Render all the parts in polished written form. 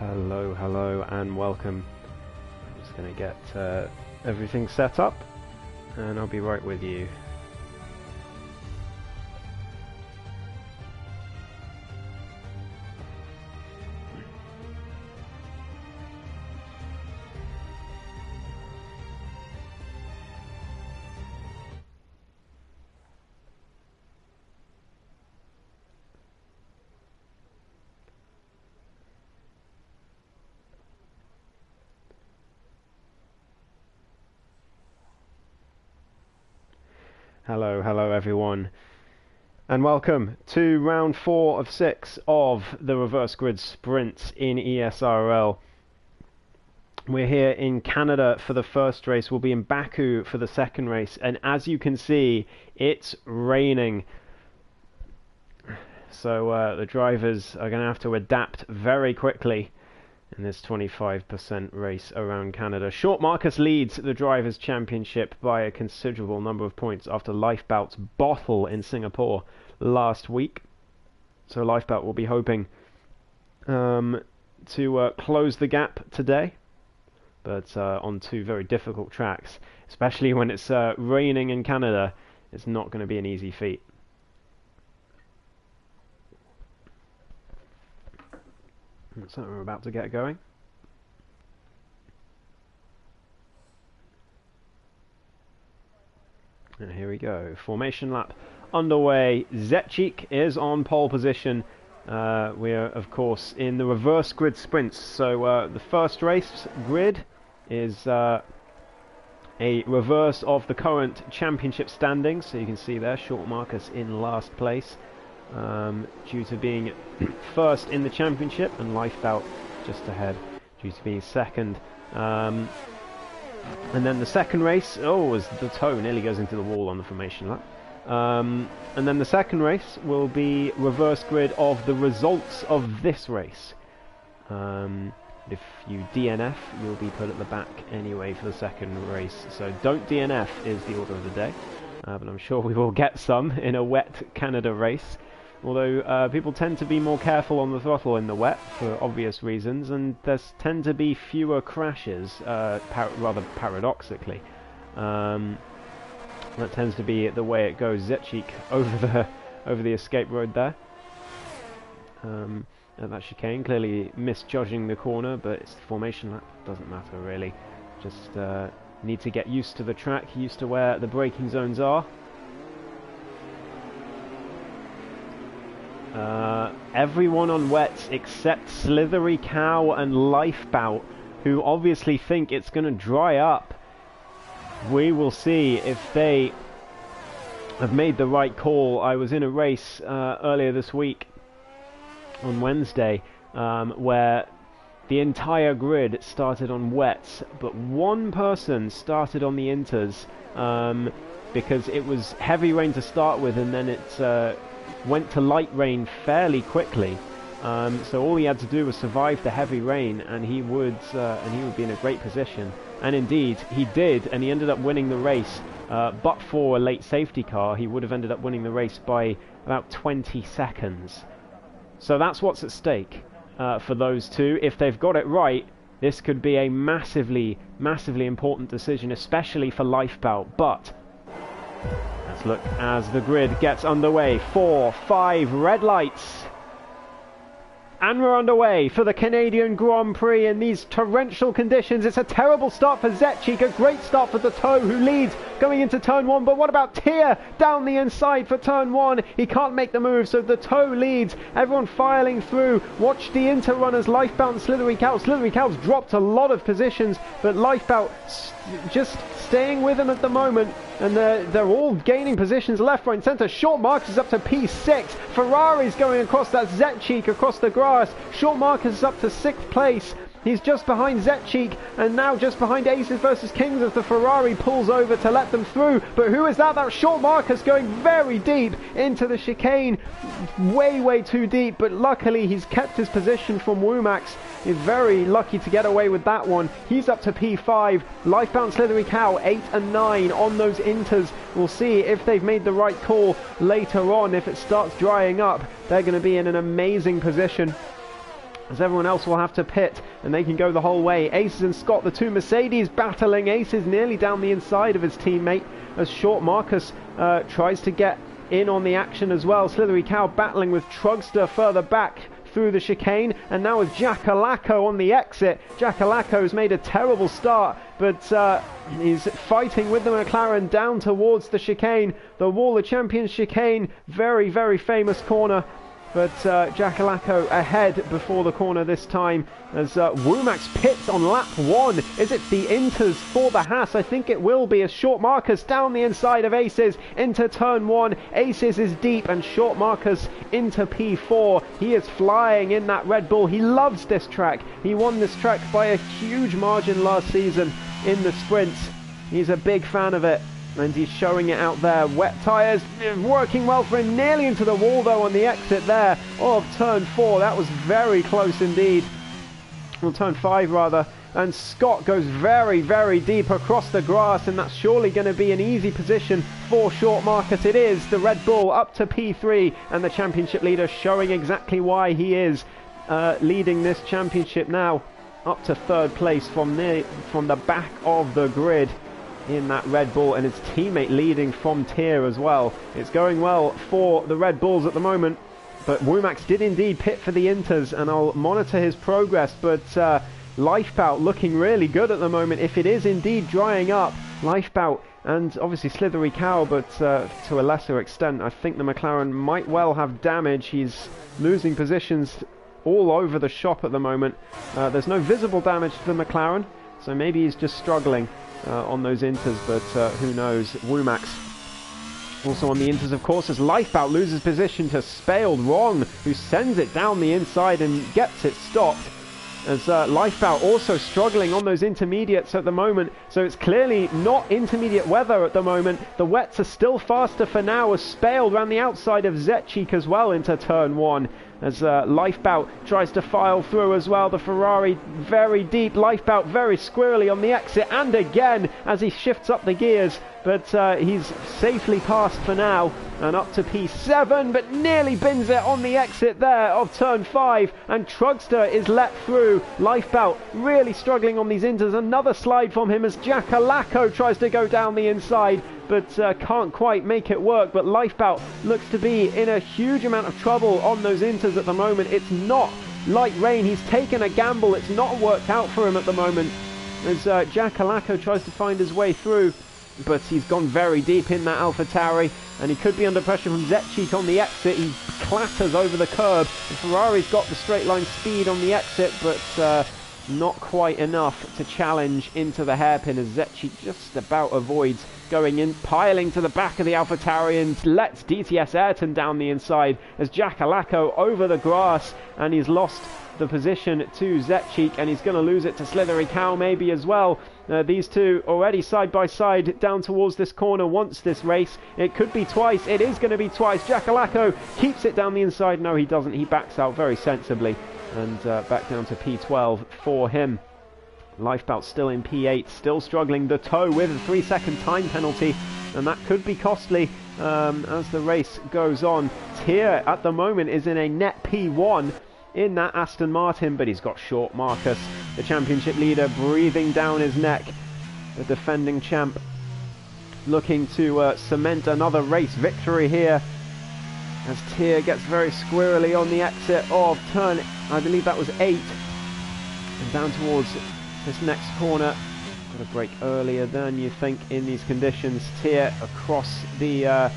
Hello and welcome. I'm just going to get everything set up and I'll be right with you. Hello everyone, and welcome to round 4 of 6 of the reverse grid sprints in ESRL. We're here in Canada for the first race. We'll be in Baku for the second race, and as you can see, it's raining. So the drivers are going to have to adapt very quickly in this 25% race around Canada. Short Marcus leads the Drivers' Championship by a considerable number of points after Lifebout's bottle in Singapore last week. So Lifebout will be hoping to close the gap today, but on two very difficult tracks, especially when it's raining in Canada. It's not going to be an easy feat. So we're about to get going. And here we go. Formation lap underway. Zetchik is on pole position. We are, of course, in the reverse grid sprints. So the first race grid is a reverse of the current championship standings. So you can see there, Short Marcus in last place, due to being first in the championship, and Lifebout just ahead due to being second. And then the second race, as the toe nearly goes into the wall on the formation lap. And then the second race will be reverse grid of the results of this race. If you DNF, you'll be put at the back anyway for the second race. So don't DNF is the order of the day. But I'm sure we will get some in a wet Canada race. Although people tend to be more careful on the throttle in the wet for obvious reasons, and there tend to be fewer crashes, rather paradoxically. That tends to be the way it goes. Zetchik over the escape road there. At that chicane, clearly misjudging the corner, but it's the formation lap, doesn't matter really. Just need to get used to the track, used to where the braking zones are. Everyone on wets except Slithery Cow and Lifebout, who obviously think it's going to dry up. We will see if they have made the right call. I was in a race earlier this week on Wednesday where the entire grid started on wets, but one person started on the inters because it was heavy rain to start with, and then it went to light rain fairly quickly. So all he had to do was survive the heavy rain, and he would be in a great position. And indeed, he did, and he ended up winning the race. But for a late safety car, he would have ended up winning the race by about 20 seconds. So that's what's at stake for those two. If they've got it right, this could be a massively, massively important decision, especially for Lifebout. But let's look as the grid gets underway. 4, 5 red lights. And we're underway for the Canadian Grand Prix in these torrential conditions. It's a terrible start for Zetchik, a great start for the toe, who leads going into turn 1. But what about Tia down the inside for turn 1? He can't make the move, so the toe leads. Everyone filing through. Watch the inter-runners, Lifebout and Slithery Cow. Slithery Cow's dropped a lot of positions, but Lifebout just staying with him at the moment. And they're all gaining positions left, right and centre. Short Marcus is up to P6. Ferrari's going across that Zetchik across the grass. Short Marcus is up to 6th place. He's just behind Zetchik, and now just behind Aces versus Kings as the Ferrari pulls over to let them through. But who is that? That's Short Marcus going very deep into the chicane. Way too deep, but luckily he's kept his position from Womax. He's very lucky to get away with that one. He's up to P5. Lifebout and Slithery Cow 8 and 9 on those inters. We'll see if they've made the right call later on. If it starts drying up, they're going to be in an amazing position. as everyone else will have to pit, and they can go the whole way. Aces and Scott, the two Mercedes battling. Aces nearly down the inside of his teammate as Short Marcus tries to get in on the action as well. Slithery Cow battling with Trugster further back through the chicane, and now with Jackalacko on the exit. Jackalacko's made a terrible start, but he's fighting with the McLaren down towards the chicane, the Wall of Champions chicane. Very, very famous corner. But Jackalacko ahead before the corner this time as Womax pits on lap 1. Is it the Inters for the Haas? I think it will be, as Short Marcus down the inside of Aces into turn 1. Aces is deep and Short Marcus into P4. He is flying in that Red Bull. He loves this track. He won this track by a huge margin last season in the sprints. He's a big fan of it, and he's showing it out there. Wet tyres working well for him, nearly into the wall though on the exit there of turn 4. That was very close indeed. Well, turn 5 rather. And Scott goes very, very deep across the grass, and that's surely going to be an easy position for Short Marcus. It is. The Red Bull up to P3, and the championship leader showing exactly why he is leading this championship now, up to 3rd place from the back of the grid in that Red Bull, and his teammate leading from tier as well. It's going well for the Red Bulls at the moment, but Womax did indeed pit for the Inters, and I'll monitor his progress. But Lifebout looking really good at the moment. If it is indeed drying up, Lifebout and obviously Slithery Cow, but to a lesser extent, I think the McLaren might well have damage. He's losing positions all over the shop at the moment. There's no visible damage to the McLaren, so maybe he's just struggling on those Inters, but who knows. Womax also on the Inters, of course, as Lifebout loses position to Spaled Wrong, who sends it down the inside and gets it stopped. As Lifebout also struggling on those intermediates at the moment, so it's clearly not intermediate weather at the moment. The wets are still faster for now, as Spaled ran the outside of Zetchik as well into turn 1. As Lifebout tries to file through as well. The Ferrari very deep. Lifebout very squirrely on the exit, and again as he shifts up the gears. But he's safely passed for now and up to P7, but nearly bins it on the exit there of turn 5. And Trugster is let through. Lifebout really struggling on these Inters. Another slide from him as Jackalacko tries to go down the inside, but can't quite make it work. But Lifebout looks to be in a huge amount of trouble on those Inters at the moment. It's not light rain. He's taken a gamble. It's not worked out for him at the moment as Jackalacko tries to find his way through, but he's gone very deep in that AlphaTauri, and he could be under pressure from Zetchik on the exit. He clatters over the curb. The Ferrari's got the straight line speed on the exit, but not quite enough to challenge into the hairpin, as Zetchik just about avoids going in, piling to the back of the AlphaTauri, and lets DTS Ayrton down the inside as Jackalacko over the grass, and he's lost the position to Zetchik, and he's going to lose it to Slithery Cow maybe as well. These two already side by side down towards this corner once this race. It could be twice. It is going to be twice. Jackalacko keeps it down the inside. No, he doesn't. He backs out very sensibly, and back down to P12 for him. Lifebout still in P8, still struggling. The tow with a 3-second time penalty, and that could be costly as the race goes on. Tier at the moment is in a net P1 in that Aston Martin, but he's got Short Marcus, the championship leader, breathing down his neck. The defending champ looking to cement another race victory here, as Tier gets very squirrely on the exit of turn, I believe that was 8, and down towards this next corner. Got a break earlier than you think in these conditions. Tier across the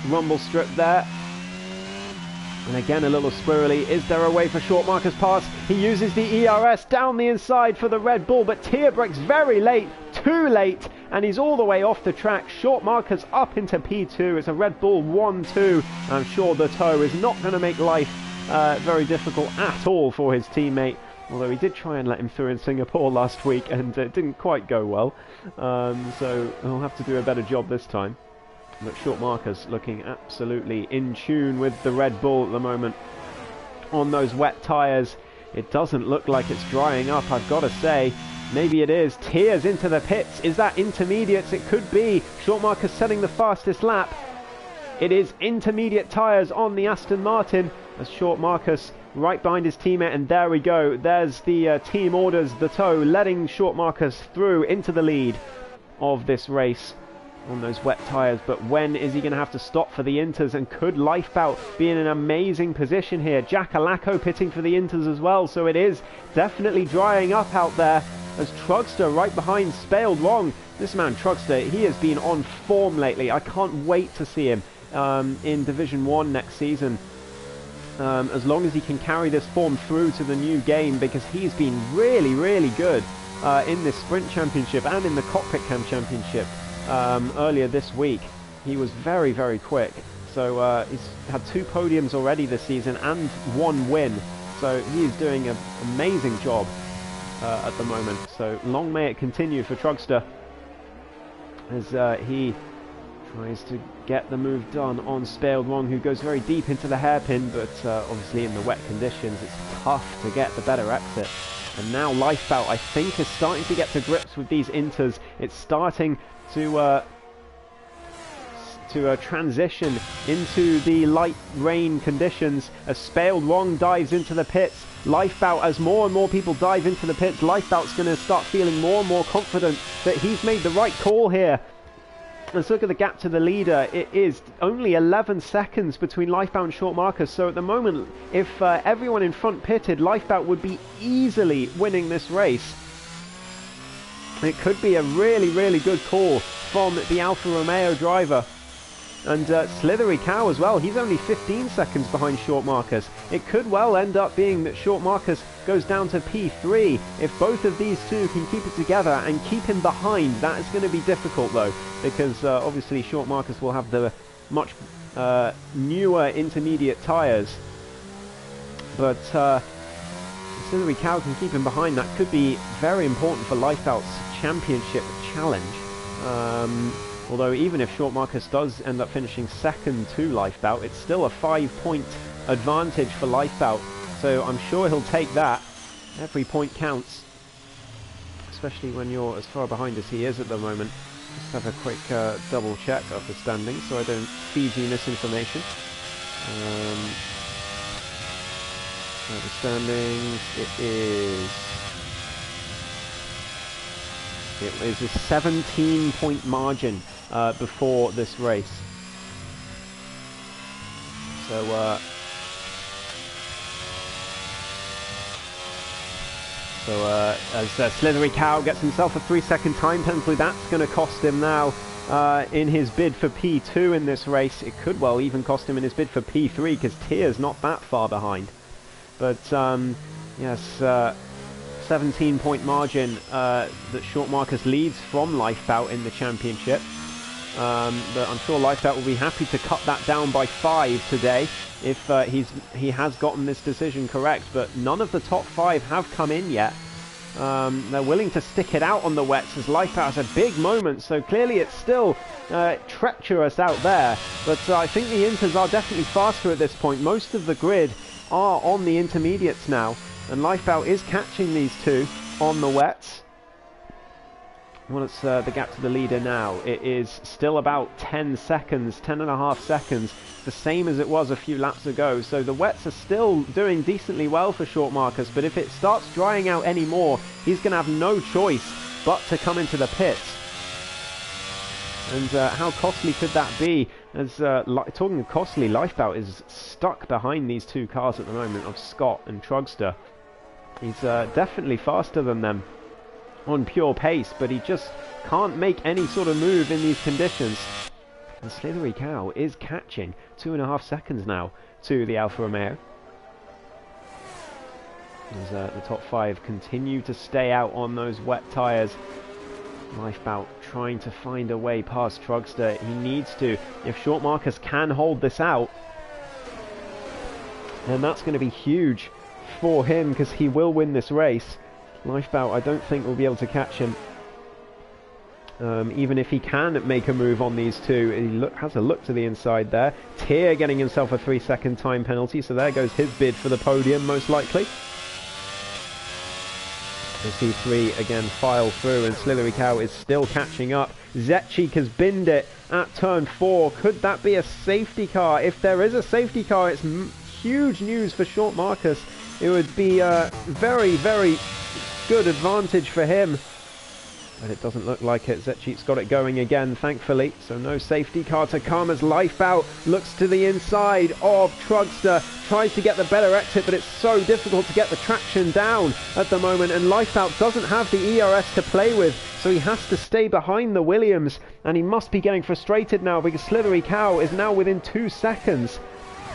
rumble strip there. And again a little squirrely. Is there a way for Short Marcus pass? He uses the ERS down the inside for the Red Bull, but Tier brakes very late, too late, and he's all the way off the track. Short Marcus up into P2. It's a Red Bull 1-2. I'm sure the tow is not going to make life very difficult at all for his teammate, although he did try and let him through in Singapore last week, and it didn't quite go well. So he'll have to do a better job this time. But Short Marcus looking absolutely in tune with the Red Bull at the moment. On those wet tyres, it doesn't look like it's drying up, I've got to say. Maybe it is. Tears into the pits. Is that intermediates? It could be. Short Marcus setting the fastest lap. It is intermediate tyres on the Aston Martin, as Short Marcus right behind his teammate, and there we go. There's the team orders the tow, letting Short Marcus through into the lead of this race on those wet tyres. But when is he going to have to stop for the Inters, and could Lifebout be in an amazing position here? Jack Alaco pitting for the Inters as well, so it is definitely drying up out there as Trugster right behind Spaled Wrong. This man Trugster, he has been on form lately. I can't wait to see him in Division 1 next season, as long as he can carry this form through to the new game, because he's been really good in this Sprint Championship and in the Cockpit Cam Championship earlier this week. He was very quick, so he's had 2 podiums already this season and 1 win, so he is doing an amazing job at the moment. So long may it continue for Trugster as he tries to get the move done on Spaled Wrong, who goes very deep into the hairpin, but obviously in the wet conditions it's tough to get the better exit. And now Lifebout, I think, is starting to get to grips with these Inters. It's starting to transition into the light rain conditions as Spaled Wrong dives into the pits. Lifebout, as more and more people dive into the pits, Lifebout's going to start feeling more and more confident that he's made the right call here. Let's look at the gap to the leader. It is only 11 seconds between Lifebout and Short Marcus. So at the moment, if everyone in front pitted, Lifebout would be easily winning this race. It could be a really good call from the Alfa Romeo driver. And Slithery Cow as well, he's only 15 seconds behind Short Marcus. It could well end up being that Short Marcus goes down to P3 if both of these two can keep it together and keep him behind. That is going to be difficult though, because obviously Short Marcus will have the much newer intermediate tyres. But Slithery Cow can keep him behind. That could be very important for Lifebout's championship challenge. Although even if Short Marcus does end up finishing second to Lifebout, it's still a 5-point advantage for Lifebout. So I'm sure he'll take that. Every point counts, especially when you're as far behind as he is at the moment. Just have a quick double check of the standings so I don't feed you misinformation. The standings, it is a 17-point margin before this race. So as Slithery Cow gets himself a 3-second time penalty, that's going to cost him now in his bid for P2 in this race. It could well even cost him in his bid for P3, because Tier's not that far behind. But yes, 17-point margin that Short Marcus leads from Lifebout in the championship. But I'm sure Lifebout will be happy to cut that down by 5 today if he has gotten this decision correct. But none of the top 5 have come in yet. They're willing to stick it out on the wets as Lifebout has a big moment, so clearly it's still treacherous out there. But I think the Inters are definitely faster at this point. Most of the grid are on the intermediates now, and Lifebout is catching these two on the wets. What's the gap to the leader now? It is still about 10 seconds, 10.5 seconds, the same as it was a few laps ago. So the wets are still doing decently well for Short Marcus, but if it starts drying out anymore, he's going to have no choice but to come into the pits. And how costly could that be? As talking of costly, Lifebout is stuck behind these two cars at the moment of Scott and Trugster. He's definitely faster than them on pure pace, but he just can't make any sort of move in these conditions. And Slithery Cow is catching 2.5 seconds now to the Alfa Romeo. As the top 5 continue to stay out on those wet tyres. Lifebout trying to find a way past Trugster. He needs to. If Short Marcus can hold this out, then that's going to be huge for him, because he will win this race. Lifebout, I don't think will be able to catch him. Even if he can make a move on these two. He has a look to the inside there. Tier getting himself a 3-second time penalty, so there goes his bid for the podium, most likely. The C3 again file through, and Slithery Cow is still catching up. Zetchik has binned it at turn 4. Could that be a safety car? If there is a safety car, it's huge news for Short Marcus. It would be a very, very good advantage for him. But it doesn't look like it. Zetchit's got it going again, thankfully. So no safety car to come as Lifebout looks to the inside of Trugster. Tries to get the better exit, but it's so difficult to get the traction down at the moment. And Lifebout doesn't have the ERS to play with, so he has to stay behind the Williams. And he must be getting frustrated now because Slithery Cow is now within 2 seconds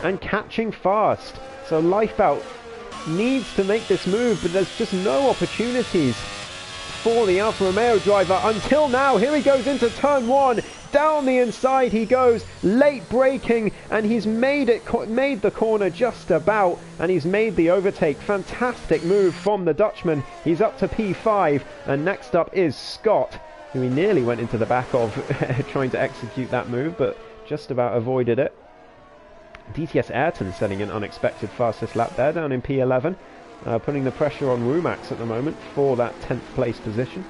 and catching fast. So Lifebout needs to make this move, but there's just no opportunities for the Alfa Romeo driver until now. Here he goes into turn 1. Down the inside he goes, late braking, and he's made the corner just about, and he's made the overtake. Fantastic move from the Dutchman. He's up to P5, and next up is Scott, who he nearly went into the back of trying to execute that move, but just about avoided it. DTS Ayrton setting an unexpected fastest lap there, down in P11. Putting the pressure on Rumax at the moment for that 10th place position.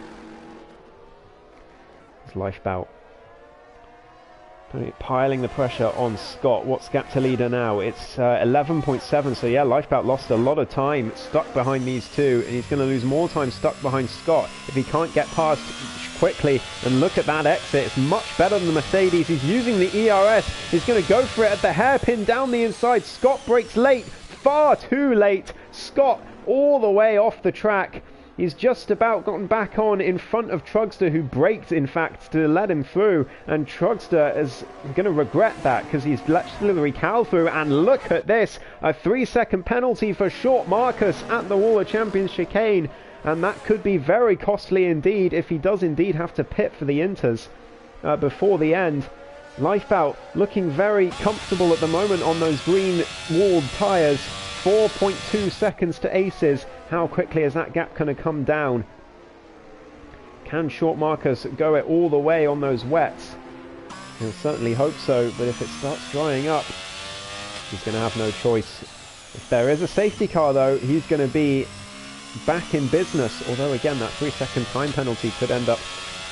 It's Lifebout piling the pressure on Scott. What's gap to leader now? It's 11.7, so yeah, Lifebout lost a lot of time stuck behind these two, and he's going to lose more time stuck behind Scott if he can't get past quickly. And look at that exit, it's much better than the Mercedes. He's using the ERS, he's going to go for it at the hairpin down the inside. Scott brakes late, far too late. Scott all the way off the track. He's just about gotten back on in front of Trugster, who braked, in fact, to let him through. And Trugster is going to regret that because he's let Slithery Cow through. And look at this, a 3-second penalty for Short Marcus at the Wall of Champions chicane. And that could be very costly indeed if he does indeed have to pit for the Inters before the end. Lifebout looking very comfortable at the moment on those green walled tyres. 4.2 seconds to aces. How quickly is that gap going to come down? Can Short Marcus go it all the way on those wets? He'll certainly hope so, but if it starts drying up, he's going to have no choice. If there is a safety car though, he's going to be back in business, although again that 3-second time penalty could end up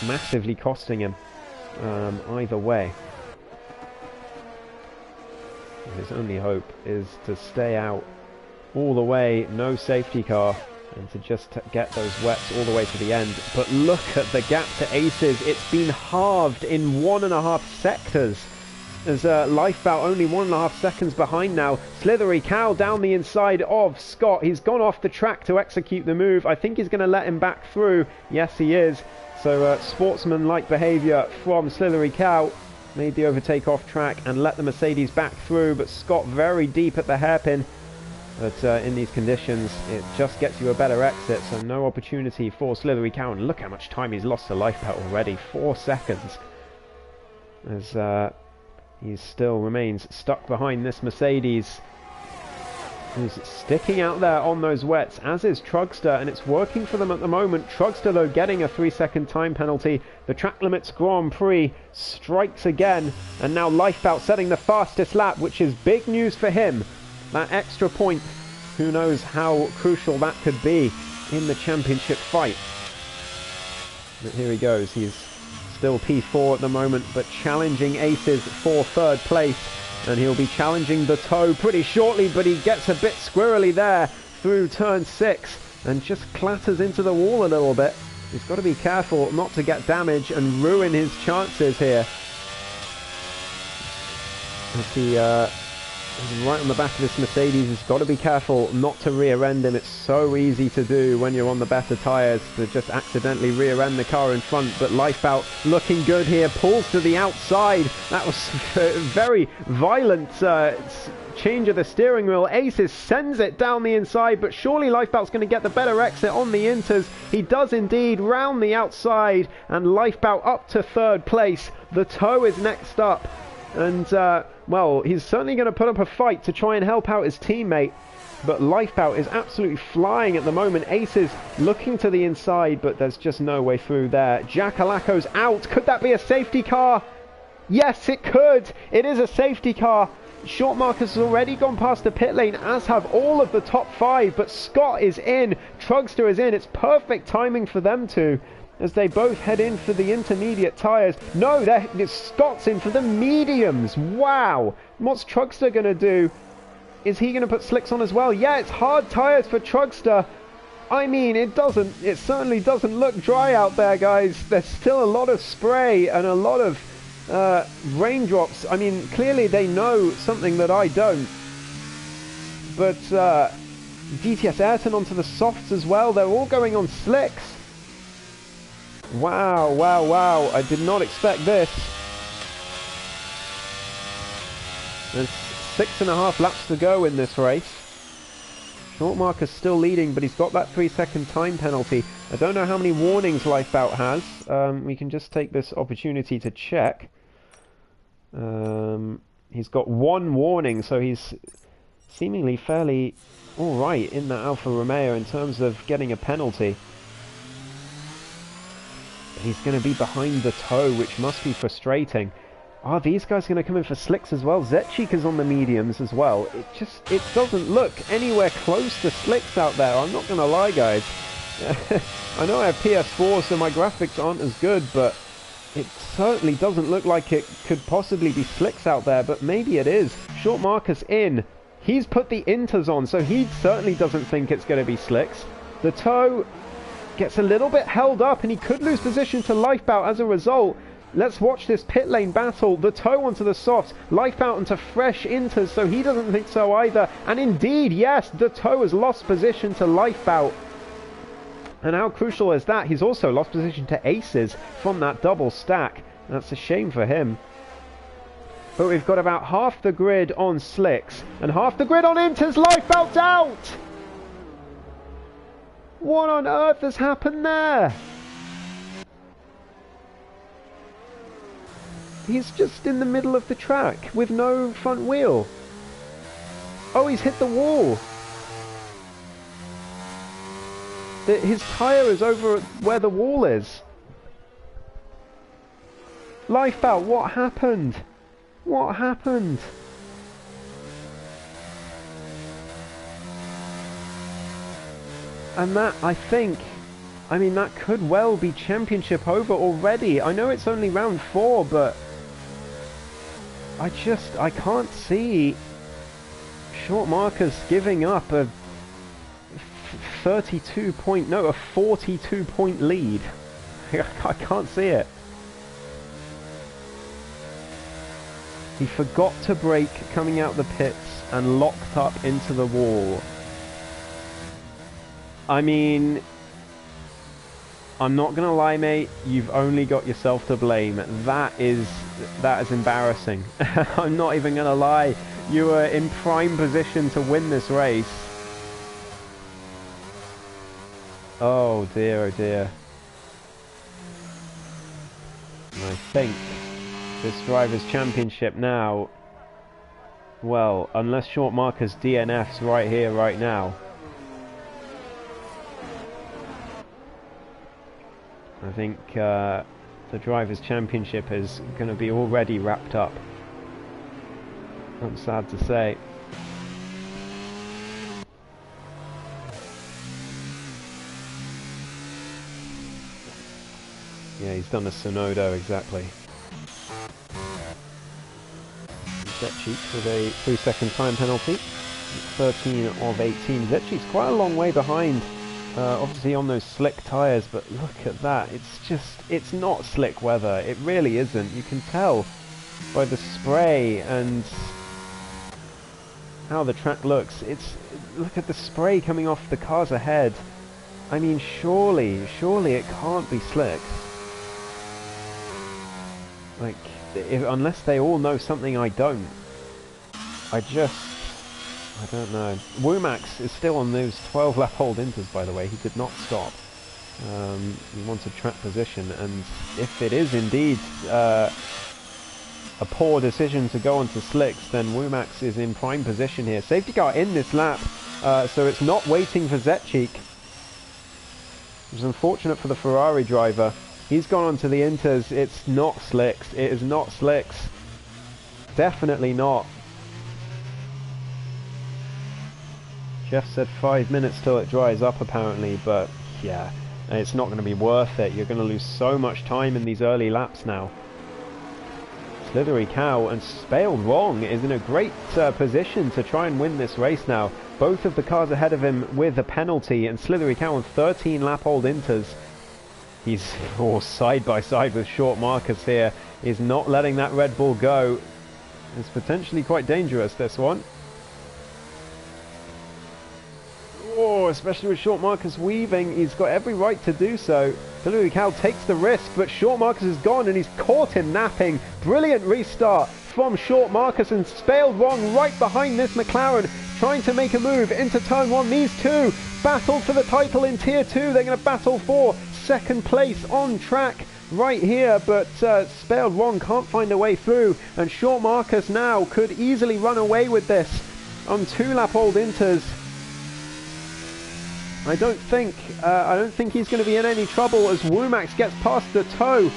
massively costing him either way. His only hope is to stay out all the way, no safety car, and to just get those wets all the way to the end. But look at the gap to aces. It's been halved in 1.5 sectors, as Lifebout only 1.5 seconds behind now. Slithery Cow down the inside of Scott. He's gone off the track to execute the move. I think he's going to let him back through. Yes, he is. So sportsman-like behaviour from Slithery Cow. Made the overtake off track and let the Mercedes back through, but Scott very deep at the hairpin. But in these conditions, it just gets you a better exit, so no opportunity for Slithery Cow. And look how much time he's lost to Lifebout already, 4 seconds. As he still remains stuck behind this Mercedes, who's sticking out there on those wets, as is Trugster, and it's working for them at the moment. Trugster, though, getting a 3-second time penalty. The Track Limits Grand Prix strikes again, and now Lifebout setting the fastest lap, which is big news for him. That extra point, who knows how crucial that could be in the championship fight. But here he goes, he's still P4 at the moment, but challenging aces for 3rd place. And he'll be challenging the toe pretty shortly, but he gets a bit squirrely there through turn 6 and just clatters into the wall a little bit. He's got to be careful not to get damage and ruin his chances here. As he right on the back of this Mercedes, he's got to be careful not to rear end him. It's so easy to do when you're on the better tyres, to just accidentally rear end the car in front. But Lifebout looking good here, pulls to the outside. That was a very violent change of the steering wheel. Aces sends it down the inside, but surely Lifebout's going to get the better exit on the Inters. He does indeed, round the outside, and Lifebout up to 3rd place. The toe is next up. And, well, he's certainly going to put up a fight to try and help out his teammate. But Lifebout is absolutely flying at the moment. Aces looking to the inside, but there's just no way through there. Jacalaco's out. Could that be a safety car? Yes, it could. It is a safety car. Short Marcus has already gone past the pit lane, as have all of the top 5. But Scott is in. Trugster is in. It's perfect timing for them two, as they both head in for the intermediate tyres. No, Scott's in for the mediums. Wow. What's Trugster going to do Is he going to put slicks on as well? Yeah, it's hard tyres for Trugster. I mean, it certainly doesn't look dry out there, guys. There's still a lot of spray and a lot of raindrops. I mean, clearly they know something that I don't. But GTS Ayrton onto the softs as well. They're all going on slicks. Wow, wow, wow. I did not expect this. There's 6.5 laps to go in this race. Short Marker's still leading, but he's got that 3-second time penalty. I don't know how many warnings Lifebout has. We can just take this opportunity to check. He's got 1 warning, so he's seemingly fairly alright in that Alfa Romeo in terms of getting a penalty. But he's going to be behind the toe, which must be frustrating. Are these guys going to come in for slicks as well? Zetchik is on the mediums as well. It doesn't look anywhere close to slicks out there. I'm not going to lie, guys. I know I have PS4, so my graphics aren't as good, but it certainly doesn't look like it could possibly be slicks out there, but maybe it is. Short Marker's in. He's put the inters on, so he certainly doesn't think it's going to be slicks. The toe gets a little bit held up, and he could lose position to Lifebout as a result. Let's watch this pit lane battle. The toe onto the softs, Lifebout onto fresh inters, so he doesn't think so either. And indeed, yes, the toe has lost position to Lifebout. And how crucial is that? He's also lost position to Aces from that double stack. That's a shame for him. But we've got about half the grid on slicks and half the grid on inters. Lifebout's out! What on earth has happened there? He's just in the middle of the track with no front wheel. Oh, he's hit the wall. His tyre is over where the wall is. Lifebout, what happened? What happened? And that, I think, I mean, that could well be championship over already. I know it's only round 4, but I can't see Short Markers giving up a 42 point lead. I can't see it. He forgot to brake coming out the pits and locked up into the wall. I mean, I'm not gonna lie, mate, you've only got yourself to blame. That is embarrassing. I'm not even gonna lie. You were in prime position to win this race. Oh dear, oh dear. And I think this Drivers' Championship now, well, unless Short Markers DNFs right here, right now, I think the Drivers' Championship is going to be already wrapped up. I'm sad to say. Yeah, he's done a Sonoda, exactly. Zetchik with a 3-second time penalty. 13 of 18. Zetchik's quite a long way behind. Obviously on those slick tyres, but look at that. It's not slick weather. It really isn't. You can tell by the spray and how the track looks. Look at the spray coming off the cars ahead. I mean, surely it can't be slick. Like, unless they all know something I don't. I don't know. Womax is still on those 12-lap old inters, by the way. He did not stop. He wanted track position, and if it is indeed a poor decision to go onto slicks, then Womax is in prime position here. Safety car in this lap, so it's not waiting for Zetchik. It was unfortunate for the Ferrari driver. He's gone onto the inters. It's not slicks. It is not slicks. Definitely not. Jeff said 5 minutes till it dries up apparently, but yeah, it's not going to be worth it. You're going to lose so much time in these early laps now. Slithery Cow and Spaled Wrong is in a great position to try and win this race now. Both of the cars ahead of him with a penalty, and Slithery Cow on 13 lap old inters. He's side by side with Short Marcus here. He's not letting that Red Bull go. It's potentially quite dangerous, this one. Oh, especially with Short Marcus weaving. He's got every right to do so. Slithery Cow takes the risk, but Short Marcus is gone and he's caught him napping. Brilliant restart from Short Marcus, and Spaled Wrong right behind this McLaren, trying to make a move into turn one. These two battle for the title in tier 2. They're going to battle for second place on track right here, but Spaled Wrong can't find a way through, and Short Marcus now could easily run away with this on 2 lap old inters. I don't think he's going to be in any trouble as Womax gets past the toe.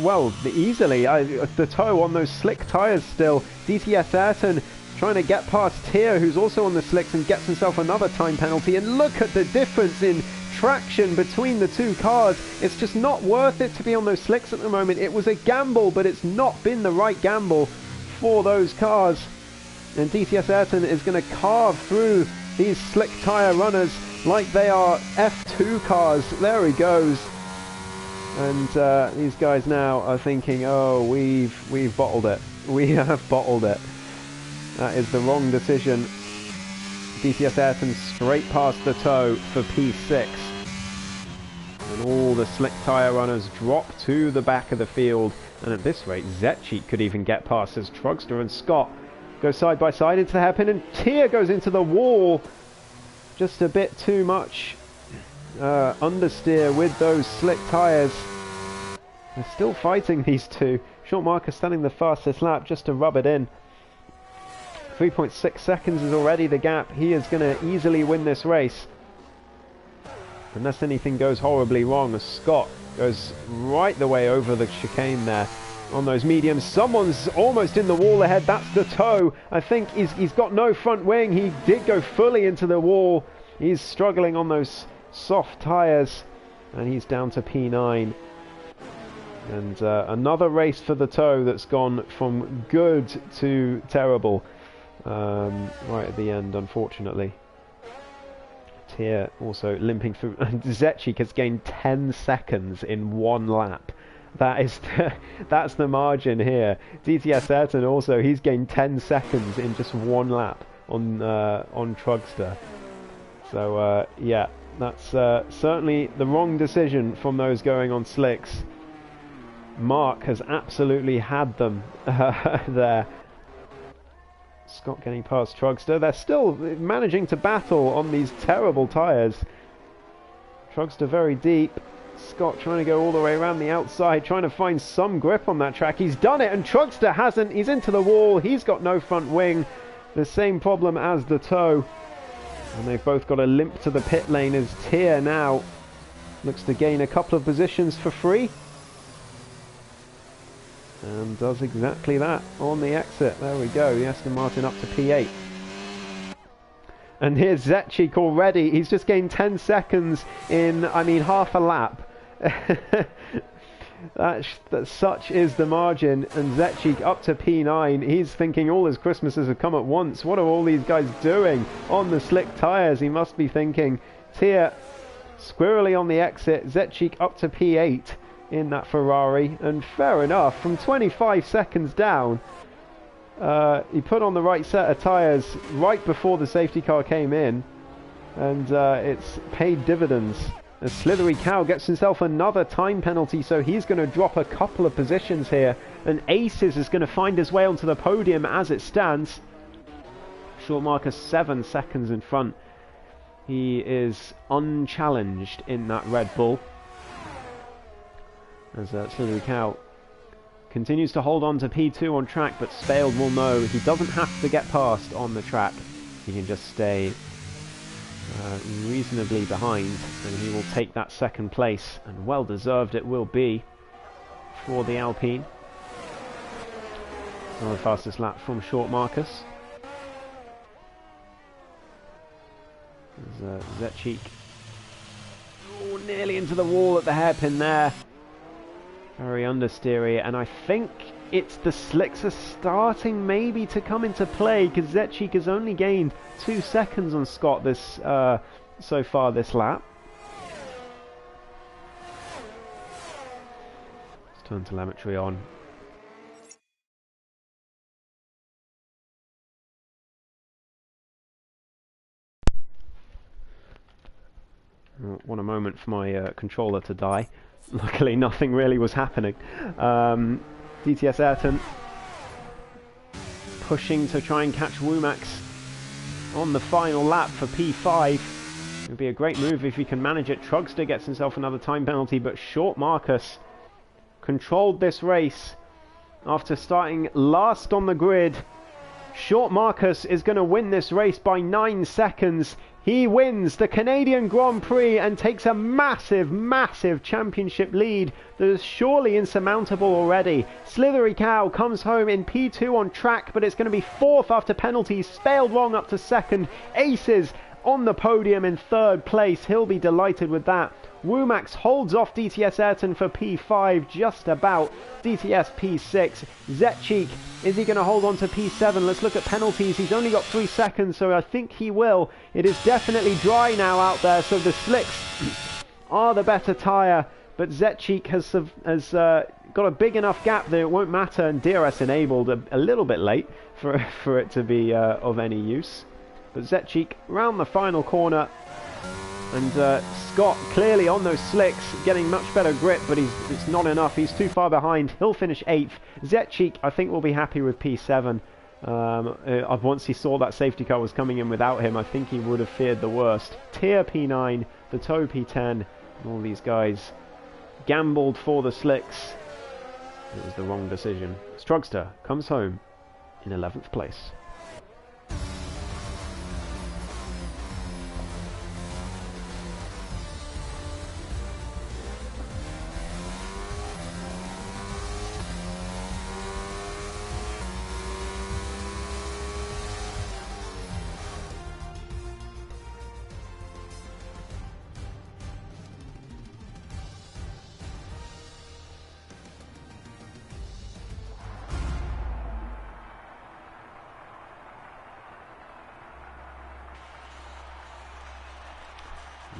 Well, easily. The toe on those slick tyres still. DTS Ayrton trying to get past Tier, who's also on the slicks, and gets himself another time penalty. And look at the difference in traction between the two cars. It's just not worth it to be on those slicks at the moment. It was a gamble, but it's not been the right gamble for those cars. And DTS Ayrton is going to carve through these slick tyre runners like they are F2 cars. There he goes. And these guys now are thinking, oh, we've bottled it. We have bottled it. That is the wrong decision. DTS Ayrton straight past the toe for P6. And all the slick tyre runners drop to the back of the field. And at this rate, Zetchik could even get past as Trugster and Scott go side by side into the hairpin, and Tier goes into the wall. Just a bit too much understeer with those slick tyres. They're still fighting, these two. Short Marcus standing the fastest lap just to rub it in. 3.6 seconds is already the gap. He is going to easily win this race, unless anything goes horribly wrong, as Scott goes right the way over the chicane there on those mediums. Someone's almost in the wall ahead. That's the toe. I think he's got no front wing. He did go fully into the wall. He's struggling on those soft tyres, and he's down to P9. And another race for the toe that's gone from good to terrible right at the end, unfortunately. Tier also limping through, and Zetchik has gained 10 seconds in 1 lap. That's the margin here. DTS Ayrton also, he's gained 10 seconds in just 1 lap on Trugster. So yeah, that's certainly the wrong decision from those going on slicks. Mark has absolutely had them there. Scott getting past Trugster. They're still managing to battle on these terrible tyres. Trugster very deep. Scott trying to go all the way around the outside, trying to find some grip on that track. He's done it, and Trugster hasn't. He's into the wall. He's got no front wing. The same problem as the toe. And they've both got a limp to the pit lane as Tier now looks to gain a couple of positions for free. And does exactly that on the exit. There we go. The Aston Martin up to P8. And here's Zetchik already. He's just gained 10 seconds in, I mean, half a lap. Such is the margin. And Zetchik up to P9. He's thinking all his Christmases have come at once. What are all these guys doing on the slick tyres? He must be thinking. Tier squirrely on the exit. Zetchik up to P8 in that Ferrari. And fair enough, from 25 seconds down, he put on the right set of tyres right before the safety car came in, and it's paid dividends as Slithery Cow gets himself another time penalty, so he's going to drop a couple of positions here, and Aces is going to find his way onto the podium as it stands. Short Marcus 7 seconds in front. He is unchallenged in that Red Bull as Slithery Cow continues to hold on to P2 on track, but Spaled will know he doesn't have to get past on the track. He can just stay reasonably behind, and he will take that second place, and well deserved it will be for the Alpine. Another fastest lap from Short Marcus. Zetchik nearly into the wall at the hairpin there. Very understeery, and I think it's the slicks are starting maybe to come into play, because Zetchik has only gained 2 seconds on Scott this so far this lap. Let's turn telemetry on. Want a moment for my controller to die. Luckily nothing really was happening. DTS Ayrton pushing to try and catch Womax on the final lap for P5. It would be a great move if he can manage it. Trugster gets himself another time penalty, but Short Marcus controlled this race after starting last on the grid. Short Marcus is going to win this race by 9 seconds. He wins the Canadian Grand Prix and takes a massive, massive championship lead that is surely insurmountable already. Slithery Cow comes home in P2 on track, but it's going to be 4th after penalties. Spelled wrong up to 2nd. Aces on the podium in 3rd place. He'll be delighted with that. Womax holds off DTS Ayrton for P5 just about. DTS P6. Zetchik, is he going to hold on to P7? Let's look at penalties. He's only got 3 seconds, so I think he will. It is definitely dry now out there, so the slicks are the better tyre. But Zetchik has got a big enough gap that it won't matter, and DRS enabled a little bit late for it to be of any use. But Zetchik round the final corner, and Scott clearly on those slicks, getting much better grip, but it's not enough. He's too far behind. He'll finish 8th. Zetchik, I think, will be happy with P7. Once he saw that safety car was coming in without him, I think he would have feared the worst. Tier P9, the Toe P10, and all these guys gambled for the slicks. It was the wrong decision. Strugster comes home in 11th place.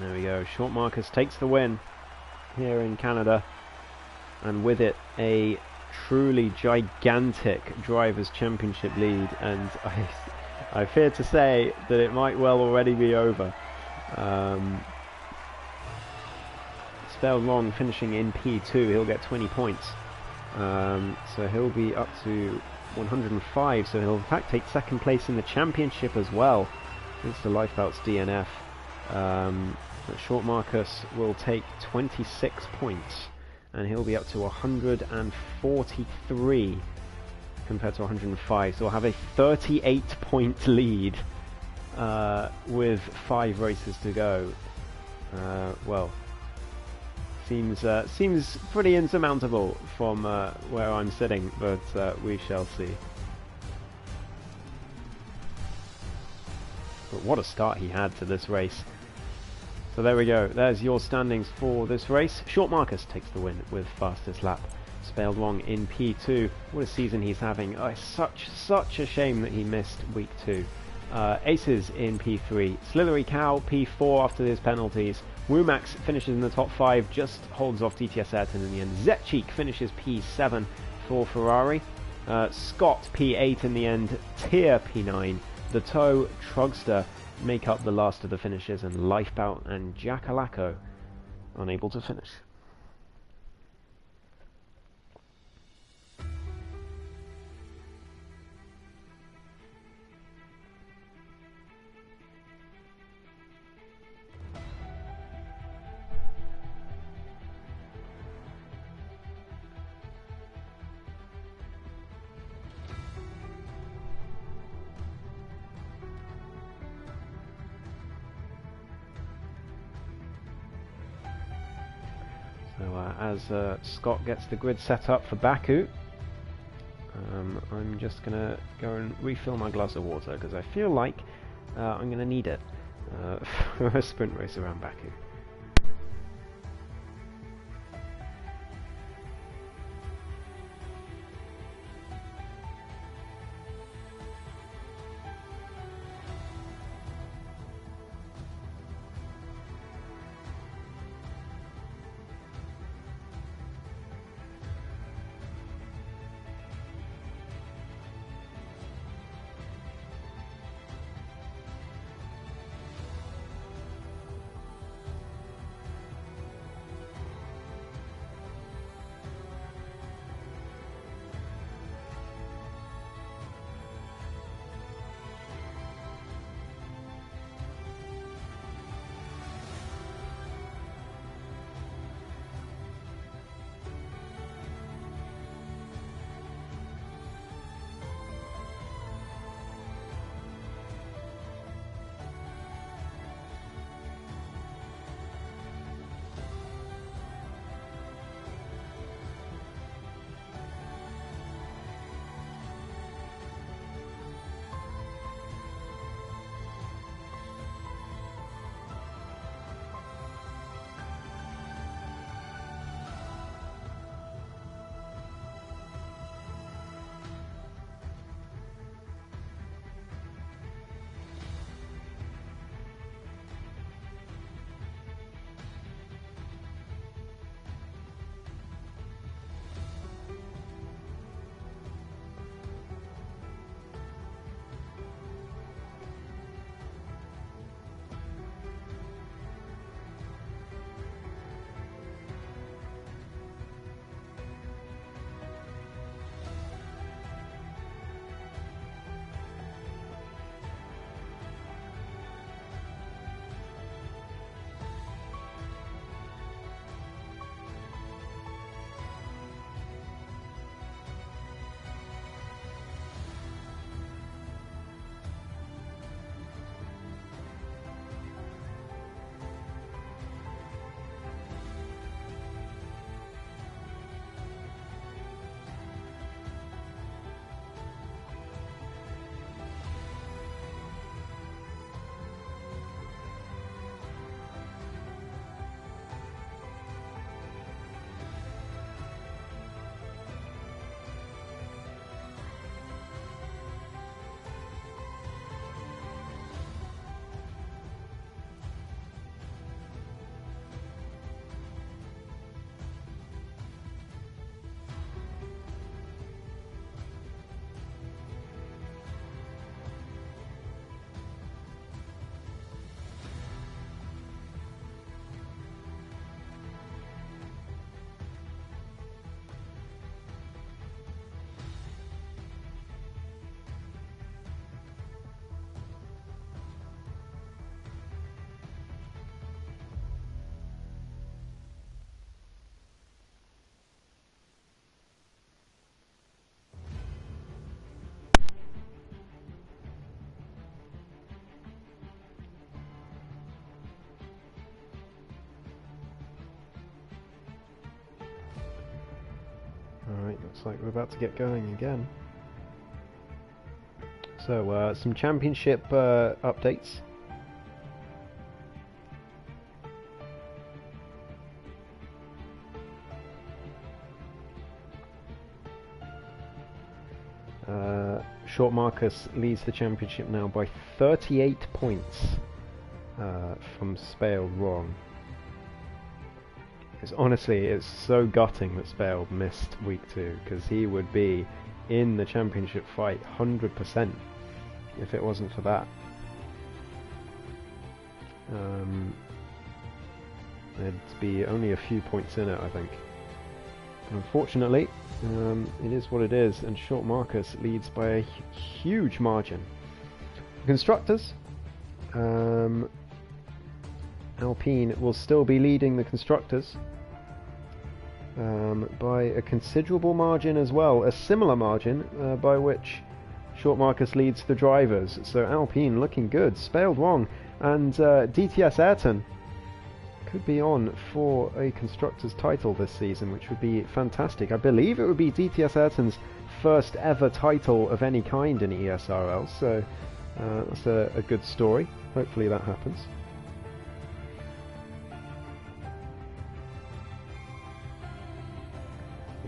There we go. Short Marcus takes the win here in Canada, and with it a truly gigantic Drivers' Championship lead, and I fear to say that it might well already be over. Spelled wrong finishing in P2, he'll get 20 points. So he'll be up to 105, so he'll in fact take 2nd place in the championship as well. It's the Lifebelts DNF. But Short Marcus will take 26 points, and he'll be up to 143 compared to 105, so we'll have a 38 point lead with 5 races to go. Well, seems pretty insurmountable from where I'm sitting, but we shall see. But what a start he had to this race. So there we go, there's your standings for this race. Short Marcus takes the win with fastest lap. Spelled wrong in P2. What a season he's having. Oh, it's such a shame that he missed week 2. Aces in P3. Slithery Cow P4 after his penalties. Womax finishes in the top 5, just holds off DTS Ayrton in the end. Zetchik finishes P7 for Ferrari. Scott P8 in the end. Tier P9. The Toe, Trugster make up the last of the finishes, and Lifebout and Jackalacko unable to finish. So as Scott gets the grid set up for Baku, I'm just going to go and refill my glass of water, because I feel like I'm going to need it for a sprint race around Baku. Looks like we're about to get going again. So, some championship updates. Short Marcus leads the championship now by 38 points from Spaled Wrong. Honestly, it's so gutting that Spaled missed week 2, because he would be in the championship fight 100% if it wasn't for that. There'd be only a few points in it, I think. Unfortunately, it is what it is, and Short Marcus leads by a huge margin. The constructors, Alpine will still be leading the constructors by a considerable margin as well, a similar margin by which Short Marcus leads the drivers. So Alpine looking good. Spaled Wrong and DTS Ayrton could be on for a constructors title this season, which would be fantastic. I believe it would be DTS Ayrton's first ever title of any kind in ESRL, so that's a good story. Hopefully that happens.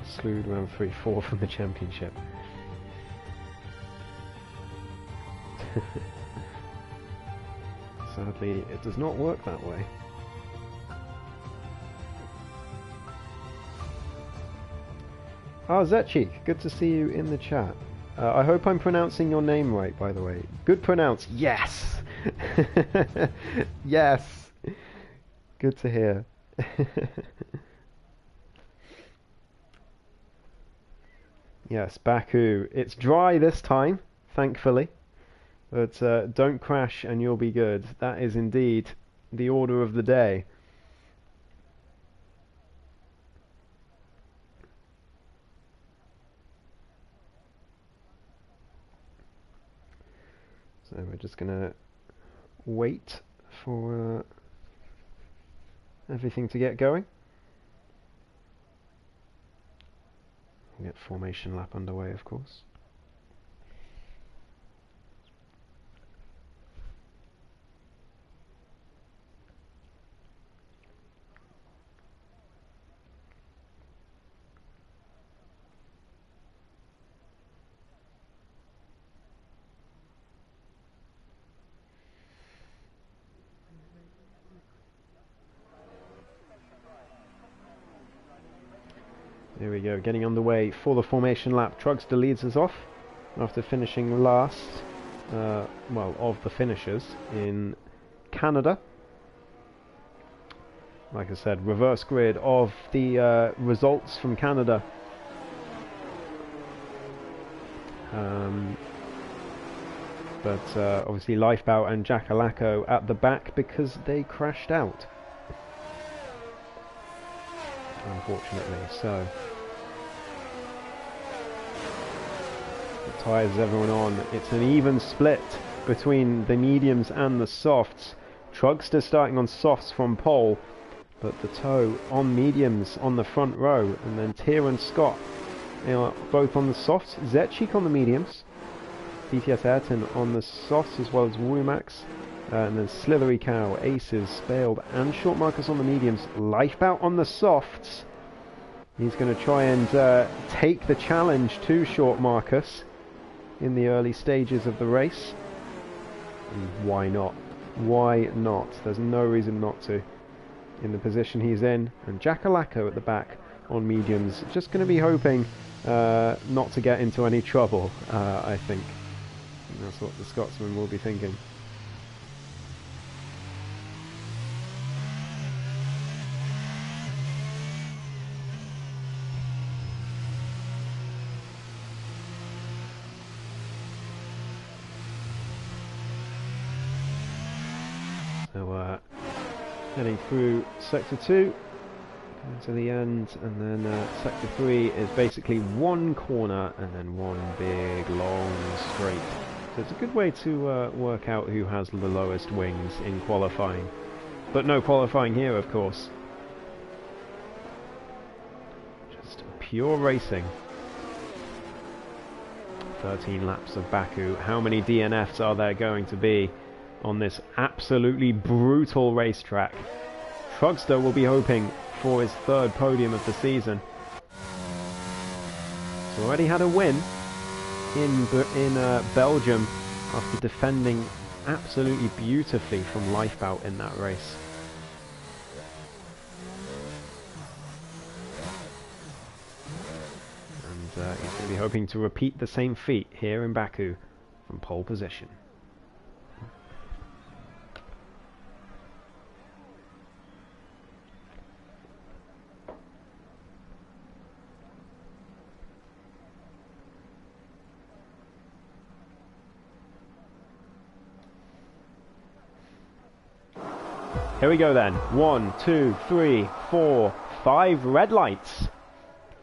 Exclude round 3-4 from the championship. Sadly, it does not work that way. Ah, Zetchik, good to see you in the chat. I hope I'm pronouncing your name right, by the way. Good pronounce. Yes! Yes! Good to hear. Yes, Baku. It's dry this time, thankfully. But don't crash and you'll be good. That is indeed the order of the day. So we're just going to wait for everything to get going. We'll get formation lap underway, of course. Here we go, getting underway for the formation lap. Trugster leads us off after finishing last, well, of the finishers in Canada. Like I said, reverse grid of the results from Canada. But obviously Lifebout and Jackalacco at the back because they crashed out, unfortunately. So it ties everyone on. It's an even split between the mediums and the softs. Trugster starting on softs from pole, but the toe on mediums on the front row, and then Tier and Scott, you know, both on the softs. Zetchik on the mediums, DTS Ayrton on the softs, as well as Wumax, and then Slithery Cow, Aces, Spaled, and Short Marcus on the mediums. Lifebout on the softs. He's going to try and take the challenge to Short Marcus in the early stages of the race. And why not? Why not? There's no reason not to, in the position he's in. And Jackalacco at the back on mediums, just going to be hoping not to get into any trouble, I think. And that's what the Scotsman will be thinking. So heading through Sector 2 to the end, and then Sector 3 is basically one corner and then one big long straight. So it's a good way to work out who has the lowest wings in qualifying. But no qualifying here, of course. Just pure racing. 13 laps of Baku. How many DNFs are there going to be on this absolutely brutal racetrack? Trugster will be hoping for his third podium of the season. He's already had a win in Belgium after defending absolutely beautifully from Lifebout in that race. And he's going to be hoping to repeat the same feat here in Baku from pole position. Here we go then. 1, 2, 3, 4, 5 red lights.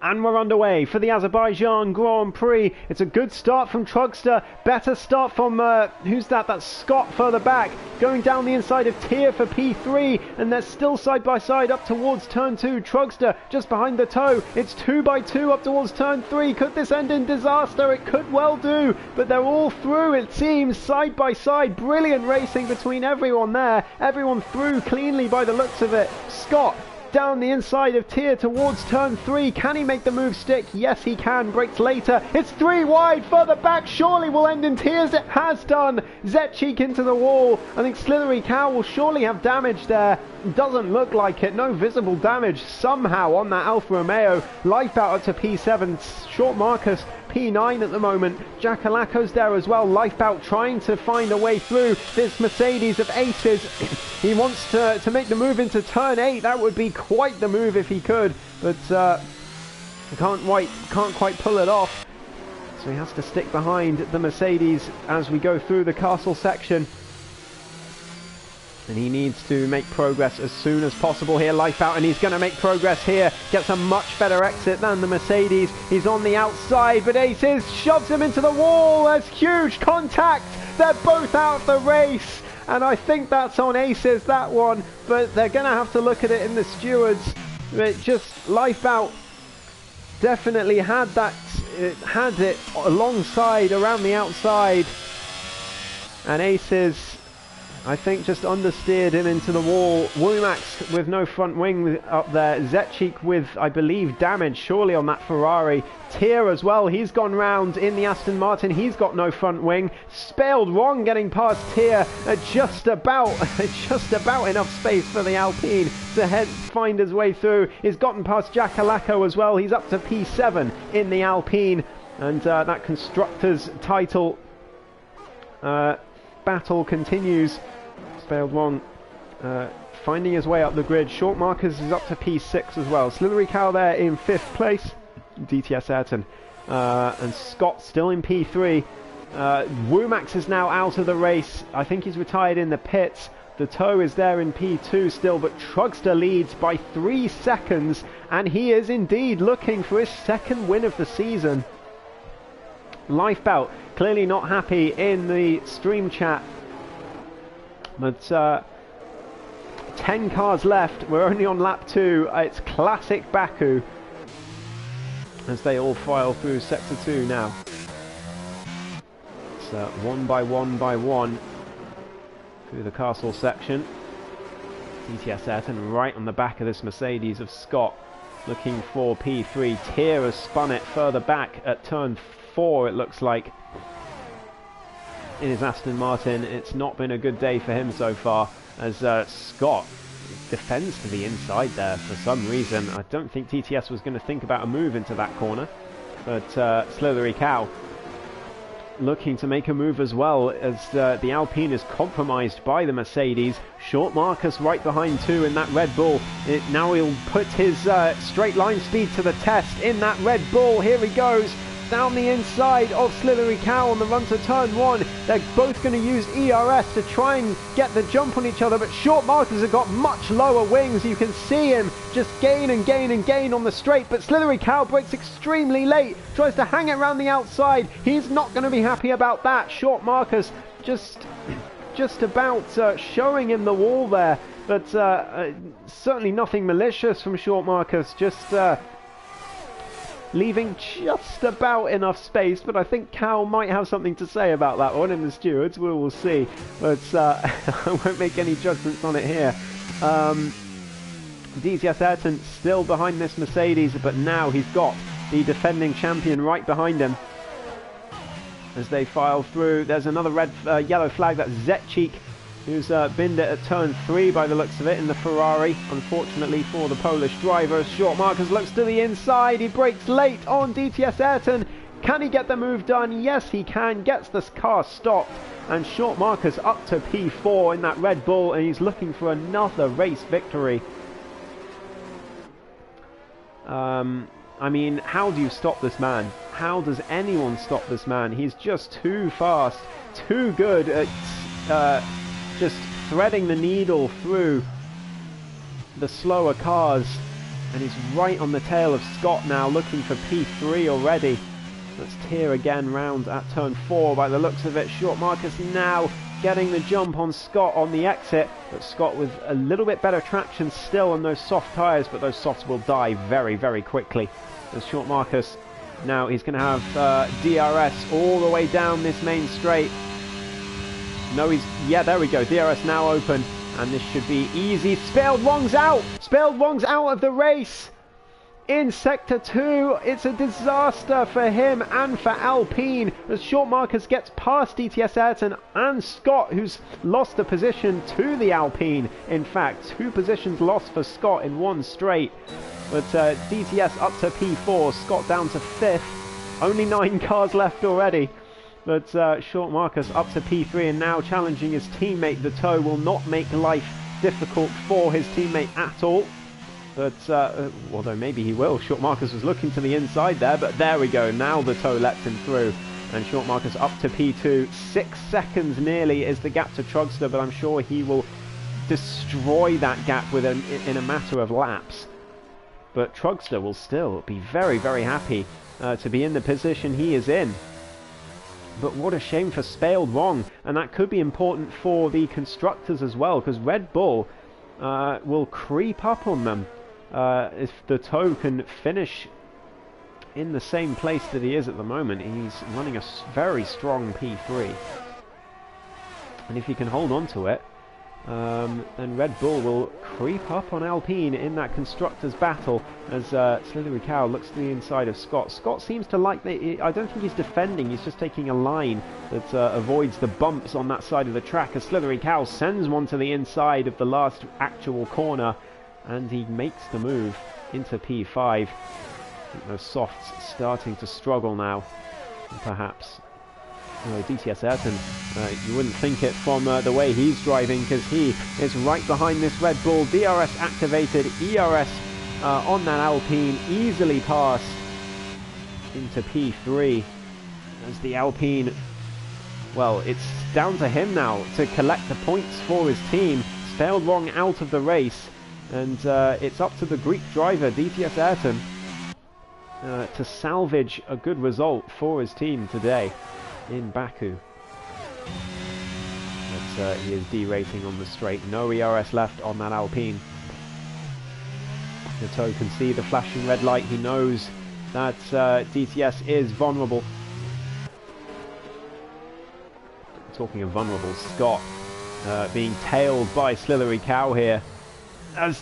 And we're underway for the Azerbaijan Grand Prix. It's a good start from Trugster. Better start from, who's that? That's Scott further back. Going down the inside of Tier for P3. And they're still side by side up towards turn 2. Trugster just behind the toe. It's 2 by 2 up towards turn 3. Could this end in disaster? It could well do. But they're all through, it seems, side by side. Brilliant racing between everyone there. Everyone through cleanly by the looks of it. Scott down the inside of Tier towards turn 3. Can he make the move stick? Yes, he can. Brakes later. It's 3 wide. Further back. Surely will end in tears. It has done. Zetchik into the wall. I think Slithery Cow will surely have damage there. Doesn't look like it. No visible damage somehow on that Alfa Romeo. Lifebout up to P7. Short Marcus P9 at the moment. Jacalaco's there as well. Lifebout trying to find a way through this Mercedes of Aces. He wants to make the move into turn 8. That would be quite the move if he could, but can't quite pull it off. So he has to stick behind the Mercedes as we go through the castle section. And he needs to make progress as soon as possible here. Lifebout, and he's going to make progress here. Gets a much better exit than the Mercedes. He's on the outside, but Aces shoves him into the wall. There's huge contact. They're both out of the race. And I think that's on Aces, that one. But they're going to have to look at it in the stewards. It just, Lifebout definitely had it alongside, around the outside. And Aces, I think, just understeered him into the wall. Womax with no front wing up there. Zetchik with, I believe, damage surely on that Ferrari. Tier as well. He's gone round in the Aston Martin. He's got no front wing. Spelled wrong getting past Tier. Just about enough space for the Alpine to find his way through. He's gotten past Jacalaco as well. He's up to P7 in the Alpine. And that Constructors title battle continues. Spelled wrong, finding his way up the grid. Short Markers is up to P6 as well. Slithery Cow there in 5th place. DTS Ayrton. And Scott still in P3. Womax is now out of the race. I think he's retired in the pits. The Toe is there in P2 still, but Trugster leads by 3 seconds, and he is indeed looking for his 2nd win of the season. Lifebout clearly not happy in the stream chat, but 10 cars left. We're only on lap 2. It's classic Baku as they all file through sector 2 now. It's 1 by 1 by 1 through the castle section. DTS Ayrton right on the back of this Mercedes of Scott, looking for P3. Tier has spun it further back at turn 4, it looks like, in his Aston Martin. It's not been a good day for him so far, as Scott defends to the inside there for some reason. I don't think TTS was going to think about a move into that corner, but Slithery Cow looking to make a move as well, as the Alpine is compromised by the Mercedes. Short Marcus right behind 2 in that Red Bull. Now he'll put his straight line speed to the test in that Red Bull. Here he goes down the inside of Slithery Cow on the run to turn 1. They're both going to use ERS to try and get the jump on each other, but Short Marcus have got much lower wings. You can see him just gain and gain and gain on the straight, but Slithery Cow breaks extremely late, tries to hang it around the outside. He's not going to be happy about that. Short Marcus just about showing him the wall there, but certainly nothing malicious from Short Marcus, just leaving just about enough space, but I think Cal might have something to say about that one in the stewards. We will see, but I won't make any judgments on it here. DTS Ayrton still behind this Mercedes, but now he's got the defending champion right behind him. As they file through, there's another yellow flag. That's Zetchik, who's binned it at turn 3 by the looks of it in the Ferrari. Unfortunately for the Polish driver, Short Marcus looks to the inside. He brakes late on DTS Ayrton. Can he get the move done? Yes, he can. Gets this car stopped. And Short Marcus up to P4 in that Red Bull, and he's looking for another race victory. I mean, how do you stop this man? How does anyone stop this man? He's just too fast, too good at just threading the needle through the slower cars. And he's right on the tail of Scott now, looking for P3 already. Let's tear again round at turn 4 by the looks of it. Short Marcus now getting the jump on Scott on the exit, but Scott with a little bit better traction still on those soft tyres, but those softs will die very, very quickly. As Short Marcus, now he's going to have DRS all the way down this main straight. No, yeah, there we go, DRS now open, and this should be easy. Spelled Wong's out! Spelled Wong's out of the race! In Sector 2, it's a disaster for him and for Alpine as Short Marcus gets past DTS Ayrton and Scott, who's lost a position to the Alpine. In fact, 2 positions lost for Scott in one straight. But DTS up to P4, Scott down to 5th. Only 9 cars left already. But Short Marcus up to P3 and now challenging his teammate. The toe will not make life difficult for his teammate at all. But, although maybe he will. Short Marcus was looking to the inside there, but there we go. Now the toe lets him through. And Short Marcus up to P2. 6 seconds nearly is the gap to Trugster, but I'm sure he will destroy that gap in a matter of laps. But Trugster will still be very, very happy to be in the position he is in. But what a shame for Spaled Wong. And that could be important for the constructors as well, because Red Bull will creep up on them. If the toe can finish in the same place that he is at the moment, he's running a very strong P3. And if he can hold on to it, then Red Bull will creep up on Alpine in that constructors battle as Slithery Cow looks to the inside of Scott. Scott seems to like I don't think he's defending, he's just taking a line that avoids the bumps on that side of the track as Slithery Cow sends one to the inside of the last actual corner, and he makes the move into P5. I think those softs starting to struggle now, perhaps. DTS Ayrton, you wouldn't think it from the way he's driving, because he is right behind this Red Bull. DRS activated, ERS on that Alpine, easily passed into P3 as the Alpine, well, it's down to him now to collect the points for his team. Spelled Wrong out of the race, and it's up to the Greek driver DTS Ayrton to salvage a good result for his team today in Baku. But he is derating on the straight. No ERS left on that Alpine. The toe can see the flashing red light. He knows that DTS is vulnerable. Talking of vulnerable, Scott being tailed by Slithery Cow here.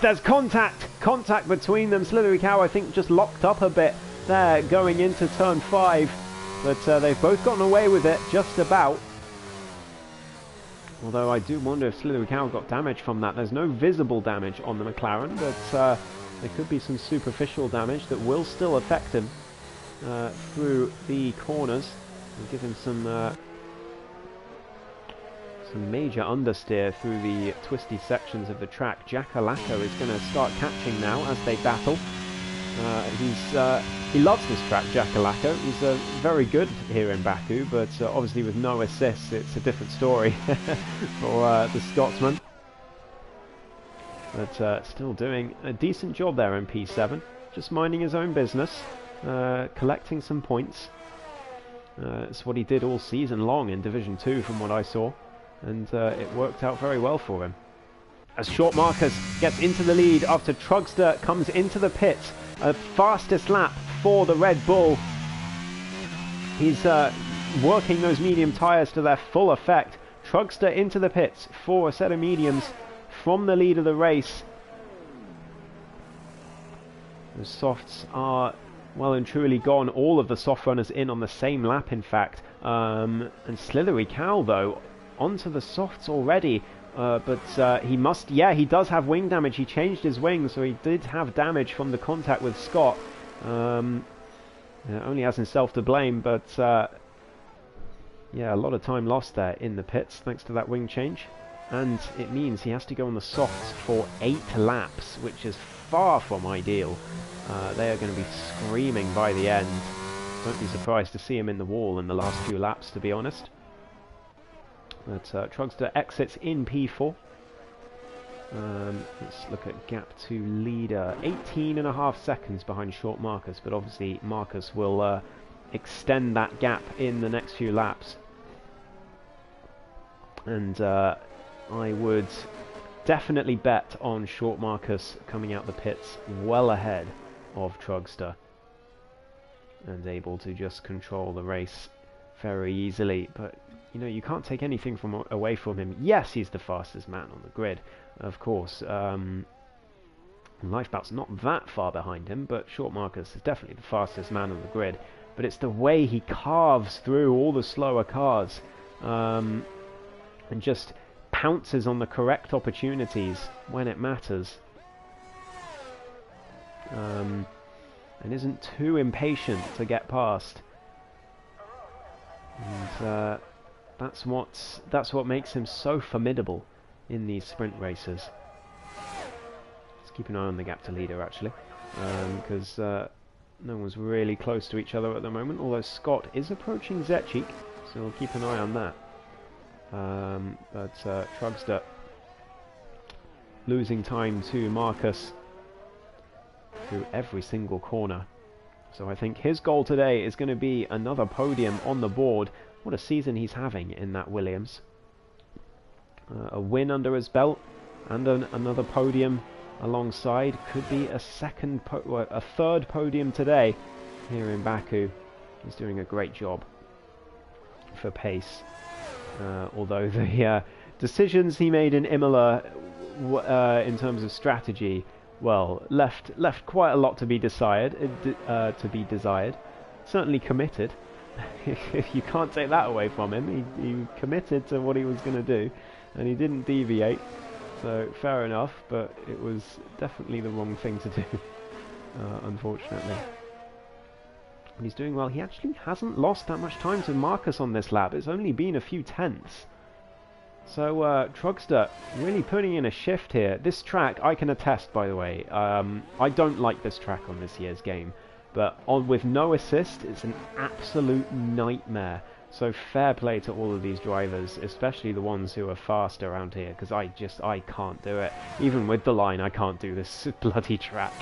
There's contact between them. Slithery Cow, I think, just locked up a bit there going into turn 5. But they've both gotten away with it, just about. Although I do wonder if Slithery Cow got damage from that. There's no visible damage on the McLaren, but there could be some superficial damage that will still affect him through the corners and give him some major understeer through the twisty sections of the track. Jackalacco is going to start catching now as they battle. He loves this track, Jackalacco. He's very good here in Baku, but obviously with no assists, it's a different story for the Scotsman. But still doing a decent job there in P7, just minding his own business, collecting some points. It's what he did all season long in Division 2 from what I saw, and it worked out very well for him. As Short Marcus gets into the lead after Trugster comes into the pits. Fastest lap for the Red Bull. He's working those medium tyres to their full effect. Trugster into the pits for a set of mediums from the lead of the race. The softs are well and truly gone. All of the soft runners in on the same lap, in fact. And Slithery Cow, though, onto the softs already. But he must... Yeah, he does have wing damage. He changed his wings, so he did have damage from the contact with Scott. Only has himself to blame, but... yeah, a lot of time lost there in the pits, thanks to that wing change. And it means he has to go on the softs for 8 laps, which is far from ideal. They are going to be screaming by the end. Don't be surprised to see him in the wall in the last few laps, to be honest. But Trugster exits in P4. Let's look at gap to leader. 18.5 seconds behind short Marcus, but obviously Marcus will extend that gap in the next few laps. And I would definitely bet on short Marcus coming out the pits well ahead of Trugster and able to just control the race very easily. But you know, you can't take anything away from him. Yes, he's the fastest man on the grid, of course. Lifebout's not that far behind him, but short Marcus is definitely the fastest man on the grid. But it's the way he carves through all the slower cars and just pounces on the correct opportunities when it matters. And isn't too impatient to get past. And that's what makes him so formidable in these sprint races. Let's keep an eye on the gap to leader, actually, because no one's really close to each other at the moment, although Scott is approaching Zetchik, so we'll keep an eye on that. But Trugster losing time to Marcus through every single corner. So I think his goal today is going to be another podium on the board. What a season he's having in that Williams. A win under his belt and another podium alongside. Could be a third podium today here in Baku. He's doing a great job for pace. Although the decisions he made in Imola in terms of strategy, well, left quite a lot to be desired. Certainly committed. You can't take that away from him. He committed to what he was going to do, and he didn't deviate. So fair enough, but it was definitely the wrong thing to do, unfortunately. And he's doing well. He actually hasn't lost that much time to Marcus on this lap. It's only been a few tenths. So Trugster really putting in a shift here. This track, I can attest, by the way. I don't like this track on this year's game. But with no assist, it's an absolute nightmare. So fair play to all of these drivers, especially the ones who are fast around here, because I can't do it. Even with the line, I can't do this bloody track.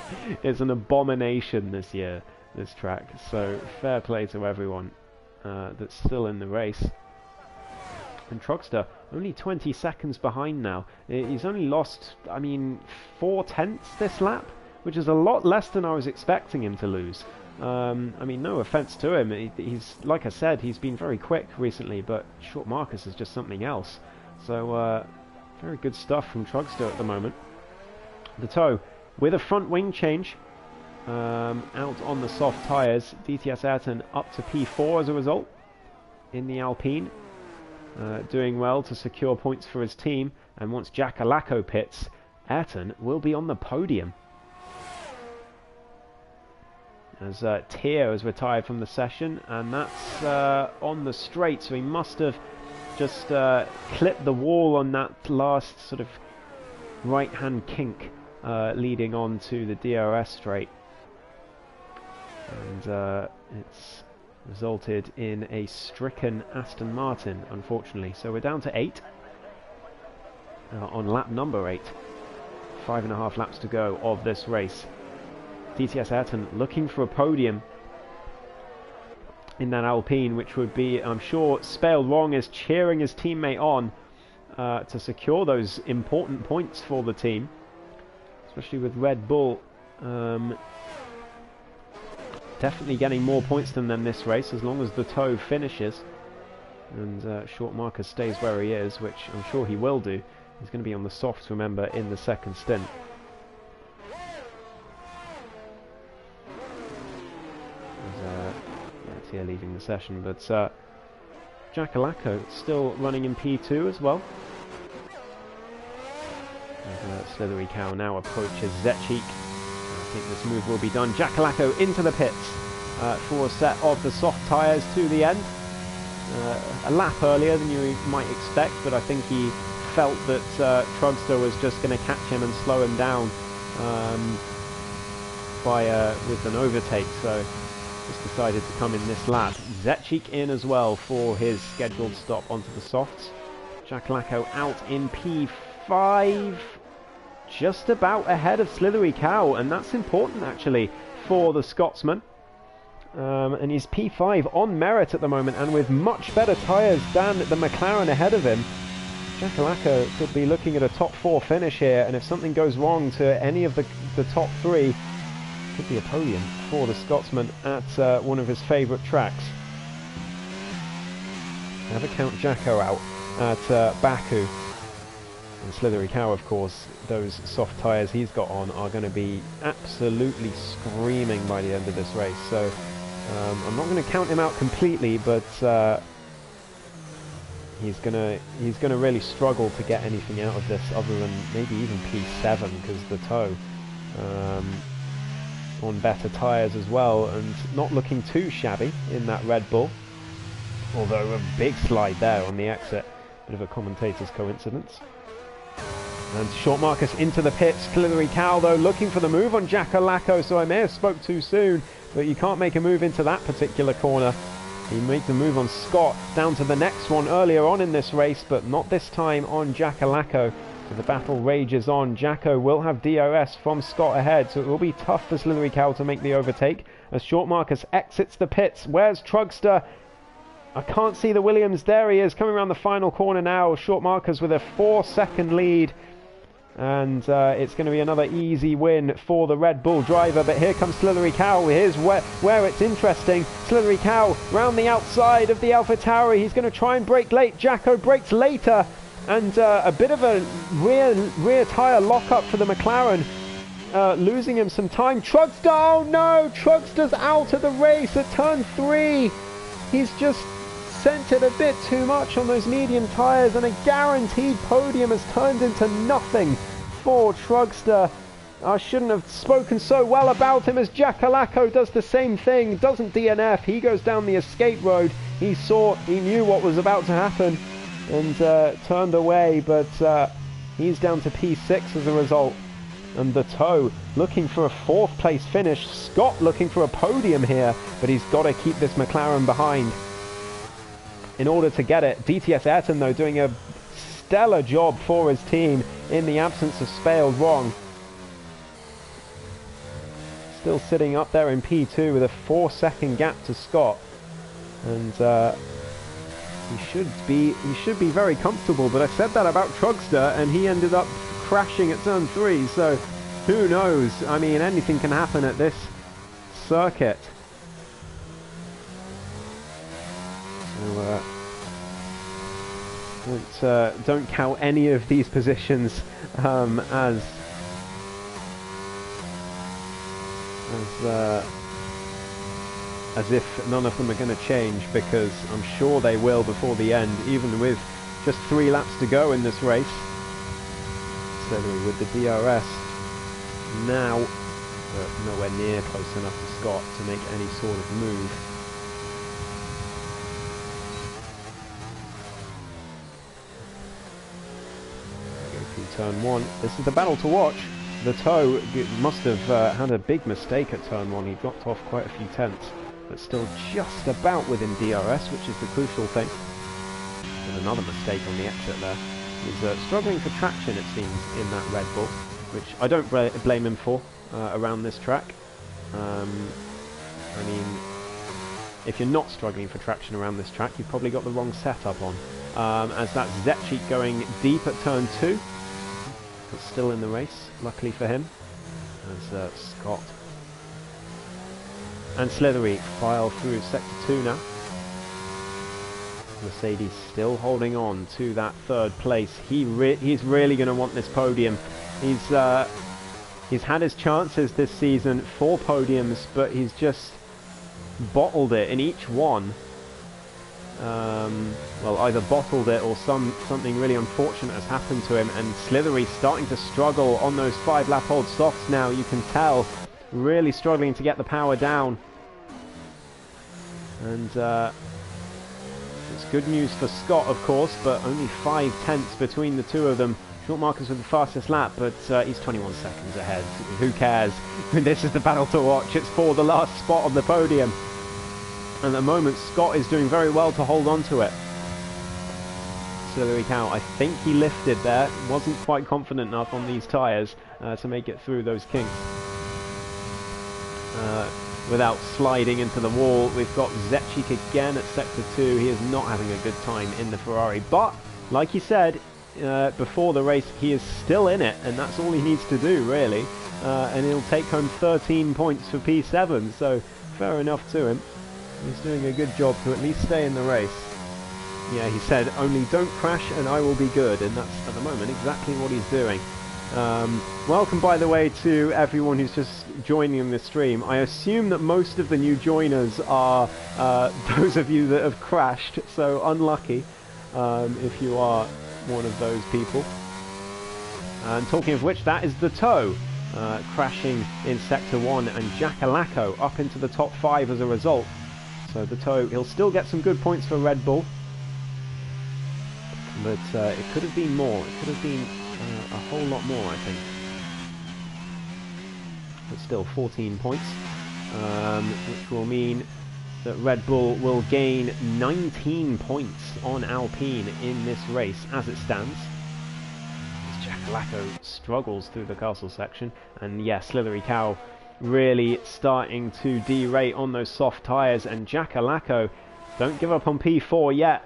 It's an abomination this year, this track. So fair play to everyone that's still in the race. And Trugster, only 20 seconds behind now. He's only lost, I mean, 4 tenths this lap, which is a lot less than I was expecting him to lose. I mean, no offense to him. He's, like I said, he's been very quick recently, but short Marcus is just something else. So, very good stuff from Trugster at the moment. The toe, with a front wing change, out on the soft tyres. DTS Ayrton up to P4 as a result in the Alpine. Doing well to secure points for his team, and once Jack Alaco pits, Ayrton will be on the podium. As Tier has retired from the session, and that's on the straight, so he must have just clipped the wall on that last sort of right-hand kink leading on to the DRS straight. And it's resulted in a stricken Aston Martin, unfortunately. So we're down to 8 on lap number 8. 5.5 laps to go of this race. DTS Ayrton looking for a podium in that Alpine, which would be, I'm sure, Spale Wrong is cheering his teammate on to secure those important points for the team, especially with Red Bull definitely getting more points than them this race, as long as the toe finishes. And Short Marcus stays where he is, which I'm sure he will do. He's going to be on the softs, remember, in the second stint. It's here leaving the session, but Jackalacco still running in P2 as well. Slithery Cow now approaches Zetchik. I think this move will be done. Jackalacco into the pits for a set of the soft tyres to the end. A lap earlier than you might expect, but I think he felt that Trugster was just going to catch him and slow him down with an overtake, so just decided to come in this lap. Zetchik in as well for his scheduled stop onto the softs. Jackalacco out in P5, just about ahead of Slithery Cow, and that's important actually for the Scotsman. And he's P5 on merit at the moment, and with much better tyres than the McLaren ahead of him. Jackalacco could be looking at a top 4 finish here, and if something goes wrong to any of the top 3, could be a podium for the Scotsman at one of his favourite tracks. Never count Jacko out at Baku. And Slithery Cow, of course, those soft tyres he's got on are going to be absolutely screaming by the end of this race. So I'm not going to count him out completely, but he's gonna really struggle to get anything out of this other than maybe even P7, because the toe on better tyres as well, and not looking too shabby in that Red Bull, although a big slide there on the exit. Bit of a commentator's coincidence. And Short Marcus into the pits. Slithery Cow though looking for the move on Jackalacco, so I may have spoke too soon, but you can't make a move into that particular corner. He made the move on Scott down to the next one earlier on in this race, but not this time on Jackalacco. So the battle rages on. Jacko will have DRS from Scott ahead, so it will be tough for Slithery Cow to make the overtake as Short Marcus exits the pits. Where's Trugster? I can't see the Williams. There he is, coming around the final corner now. Short Marcus with a 4-second lead. And it's going to be another easy win for the Red Bull driver. But here comes Slithery Cow. Here's where it's interesting. Slithery Cow round the outside of the AlphaTauri. He's going to try and brake late. Jacko brakes later. And a bit of a rear tyre lock-up for the McLaren. Losing him some time. Trugster, oh no! Trugster's out of the race at turn 3. He's just sent it a bit too much on those medium tyres, and a guaranteed podium has turned into nothing for Trugster. I shouldn't have spoken so well about him, as Jackalacco does the same thing, doesn't DNF. He goes down the escape road. He knew what was about to happen and turned away, but he's down to P6 as a result. And the toe looking for a 4th place finish. Scott looking for a podium here, but he's got to keep this McLaren behind in order to get it. DTS Ayrton though doing a stellar job for his team in the absence of Spaled Wrong. Still sitting up there in P2 with a 4-second gap to Scott, and he should be very comfortable. But I said that about Trugster, and he ended up crashing at turn 3. So who knows? I mean, anything can happen at this circuit. So don't count any of these positions as if none of them are going to change, because I'm sure they will before the end, even with just 3 laps to go in this race. Slithery with the DRS now, but nowhere near close enough to Scott to make any sort of move. Turn 1. This is the battle to watch. The toe must have had a big mistake at turn 1. He dropped off quite a few tenths, but still just about within DRS, which is the crucial thing. And another mistake on the exit there. He's struggling for traction, it seems, in that Red Bull, which I don't blame him for around this track. I mean, if you're not struggling for traction around this track, you've probably got the wrong setup on. As that's Zetchik going deep at turn 2. But still in the race, luckily for him, as Scott and Slithery file through Sector 2 now. Mercedes still holding on to that third place. He's really going to want this podium. He's had his chances this season for podiums, but he's just bottled it in each one. Well, either bottled it or something really unfortunate has happened to him, and Slithery starting to struggle on those 5-lap-old softs now. You can tell, really struggling to get the power down. And it's good news for Scott, of course, but only 5/10 between the two of them. Short Marcus with the fastest lap, but he's 21 seconds ahead. Who cares? This is the battle to watch. It's for the last spot on the podium. And at the moment, Scott is doing very well to hold on to it. Slithery Cow, I think he lifted there. Wasn't quite confident enough on these tyres to make it through those kinks. Without sliding into the wall, we've got Zetchik again at Sector 2. He is not having a good time in the Ferrari. But, like he said before the race, he is still in it, and that's all he needs to do, really. And he'll take home 13 points for P7, so fair enough to him. He's doing a good job to at least stay in the race. Yeah, he said, only don't crash and I will be good, and that's, at the moment, exactly what he's doing. Welcome, by the way, to everyone who's just joining in the stream. I assume that most of the new joiners are those of you that have crashed, so unlucky if you are one of those people. And talking of which, that is the Toe crashing in Sector 1, and Jackalacco up into the top 5 as a result. So the Toe, he'll still get some good points for Red Bull, but it could have been more. It could have been a whole lot more, I think. But still, 14 points, which will mean that Red Bull will gain 19 points on Alpine in this race as it stands. As Jackalacco struggles through the castle section, and yeah, Slithery Cow really starting to derate on those soft tyres, and Jackalacco, don't give up on P4 yet.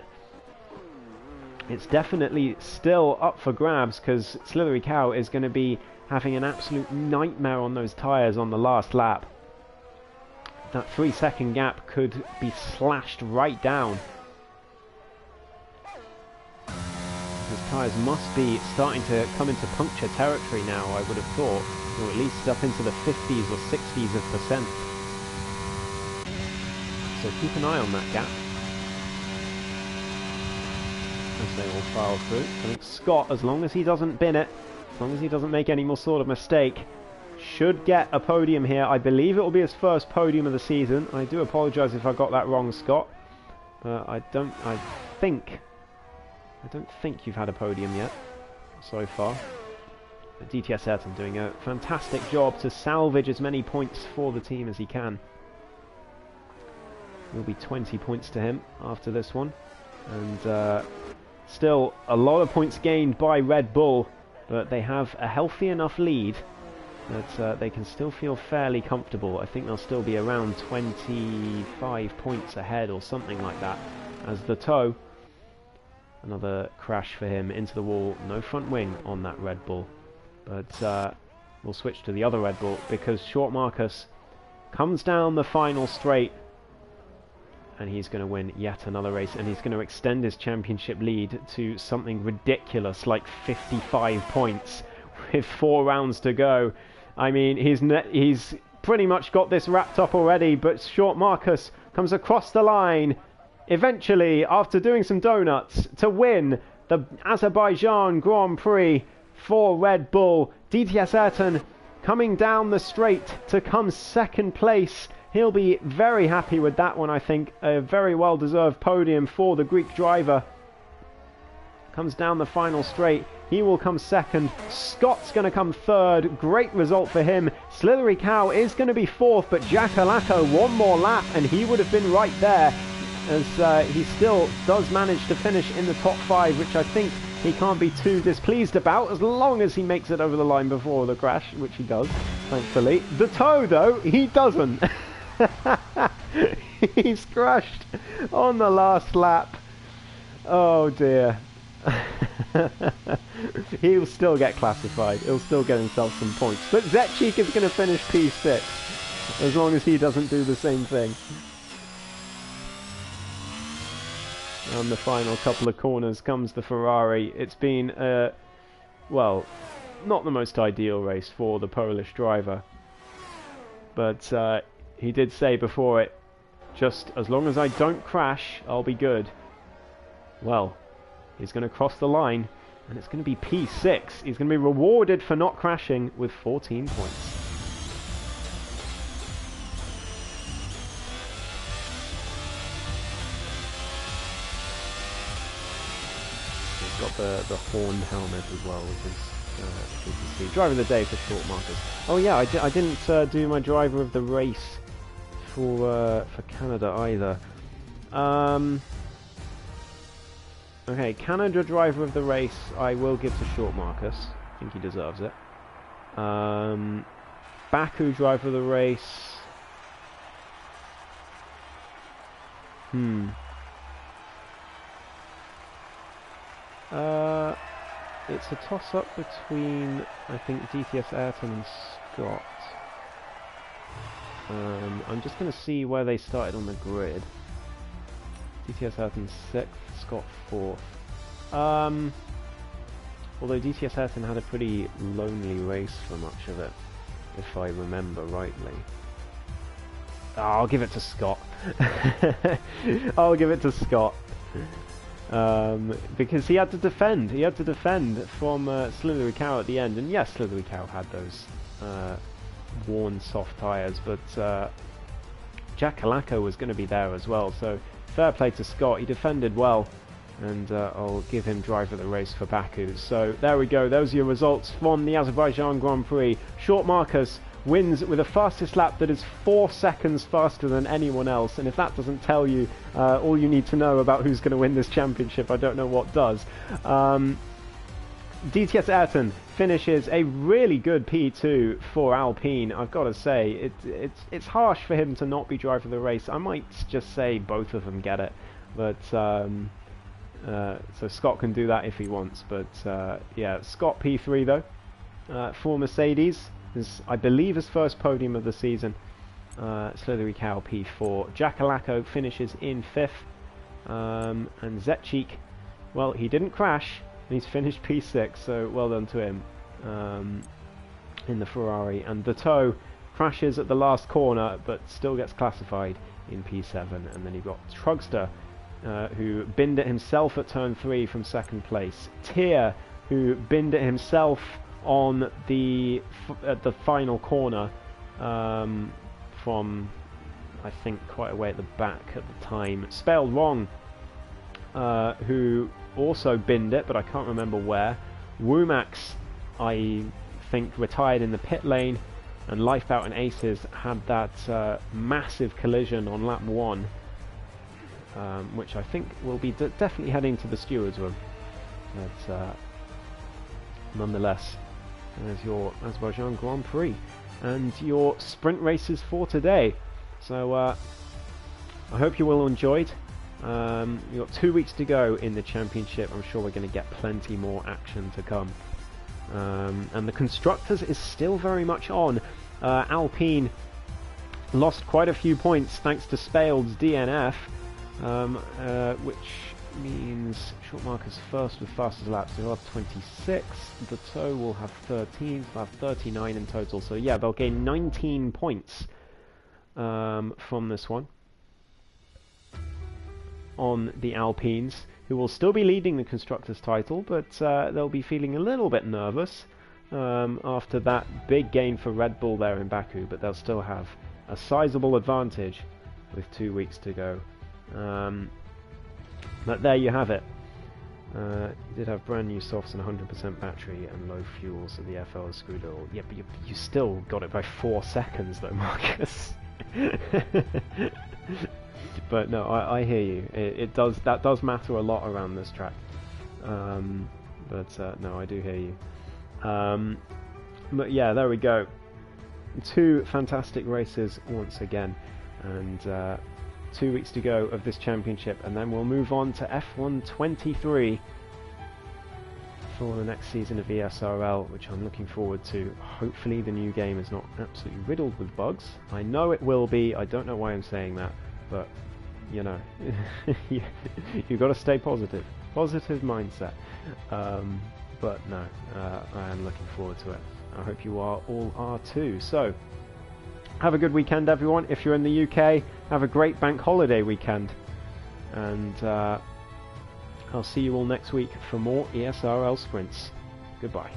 It's definitely still up for grabs, because Slithery Cow is going to be having an absolute nightmare on those tyres on the last lap. That 3-second gap could be slashed right down. His tyres must be starting to come into puncture territory now, I would have thought, or at least up into the 50s or 60s of percent. So keep an eye on that gap as they all file through. I think Scott, as long as he doesn't bin it, as long as he doesn't make any more sort of mistake, should get a podium here. I believe it will be his first podium of the season. I do apologise if I got that wrong, Scott. But I don't think you've had a podium yet so far. But DTS Ayrton doing a fantastic job to salvage as many points for the team as he can. Will be 20 points to him after this one, and still a lot of points gained by Red Bull, but they have a healthy enough lead that they can still feel fairly comfortable. I think they'll still be around 25 points ahead or something like that. As the Toe, another crash for him into the wall. No front wing on that Red Bull, but we'll switch to the other Red Bull, because Short Marcus comes down the final straight, and he's going to win yet another race, and he's going to extend his championship lead to something ridiculous like 55 points with 4 rounds to go. I mean, he's pretty much got this wrapped up already, but Short Marcus comes across the line eventually, after doing some donuts, to win the Azerbaijan Grand Prix for Red Bull. DTS Ayrton coming down the straight to come second place. He'll be very happy with that one, I think. A very well-deserved podium for the Greek driver. Comes down the final straight. He will come second. Scott's going to come third. Great result for him. Slithery Cow is going to be fourth, but Jackalacco one more lap and he would have been right there, as he still does manage to finish in the top 5, which I think he can't be too displeased about, as long as he makes it over the line before the crash, which he does, thankfully. The Toe, though, he doesn't. He's crashed on the last lap. Oh dear. He'll still get classified. He'll still get himself some points. But Zetchik is going to finish P6. as long as he doesn't do the same thing. On the final couple of corners comes the Ferrari. It's been, well, not the most ideal race for the Polish driver. But he did say before it, just as long as I don't crash, I'll be good. Well, he's going to cross the line, and it's going to be P6. He's going to be rewarded for not crashing with 14 points. Got the horned helmet as well, which is good to see. Driver of the day for short markers. Oh yeah, I didn't do my driver of the race for Canada either. Okay, Canada driver of the race I will give to Short Marcus. I think he deserves it. Baku driver of the race. It's a toss-up between, I think, DTS Ayrton and Scott. I'm just going to see where they started on the grid. DTS Ayrton 6th, Scott 4th. Although DTS Ayrton had a pretty lonely race for much of it, if I remember rightly. Oh, I'll give it to Scott. I'll give it to Scott. Because he had to defend. He had to defend from Slithery Cow at the end. And yes, Slithery Cow had those worn soft tyres, but Jack Kalako was going to be there as well. So fair play to Scott. He defended well, and I'll give him driver of the race for Baku. So there we go. Those are your results from the Azerbaijan Grand Prix. Short Marcus wins with a fastest lap that is 4 seconds faster than anyone else, and if that doesn't tell you all you need to know about who's going to win this championship, I don't know what does. DTS Ayrton finishes a really good P2 for Alpine. I've got to say, it's harsh for him to not be driver of the race. I might just say both of them get it, but so Scott can do that if he wants. But yeah, Scott P3 though for Mercedes. I believe his first podium of the season. Slithery Cow P4. Jack Kalako finishes in 5th. And Zetchik, well, he didn't crash, and he's finished P6, so well done to him in the Ferrari. And Dato crashes at the last corner, but still gets classified in P7. And then you've got Trugster, who binned it himself at turn 3 from 2nd place. Tier, who binned it himself on the final corner from, I think, quite a way at the back at the time. Spelled wrong, who also binned it, but I can't remember where. Womax, I think, retired in the pit lane, and Lifebout and Aces had that massive collision on lap 1, which I think will be definitely heading to the stewards room. But nonetheless, there's your Azerbaijan Grand Prix and your sprint races for today. So I hope you all enjoyed. You've got 2 weeks to go in the championship. I'm sure we're going to get plenty more action to come. And the Constructors is still very much on. Alpine lost quite a few points thanks to Spaled's DNF, which means Short Marcus first with fastest laps. He'll have 26. The Toe will have 13. They'll have 39 in total. So yeah, they'll gain 19 points from this one on the Alpines, who will still be leading the Constructors title, but they'll be feeling a little bit nervous after that big gain for Red Bull there in Baku, but they'll still have a sizable advantage with 2 weeks to go. But there you have it. You did have brand new softs and 100% battery and low fuel, so the FL is screwed all. Yeah, but you still got it by 4 seconds though, Marcus. But no, I hear you. That does matter a lot around this track. But no, I do hear you. But yeah, there we go. 2 fantastic races once again, and 2 weeks to go of this championship, and then we'll move on to F1 23 for the next season of ESRL, which I'm looking forward to. Hopefully the new game is not absolutely riddled with bugs. I know it will be. I don't know why I'm saying that, but you know, you've got to stay positive. Positive mindset. But no, I am looking forward to it. I hope you all are too. So, have a good weekend, everyone. If you're in the UK, have a great bank holiday weekend. And I'll see you all next week for more ESRL sprints. Goodbye.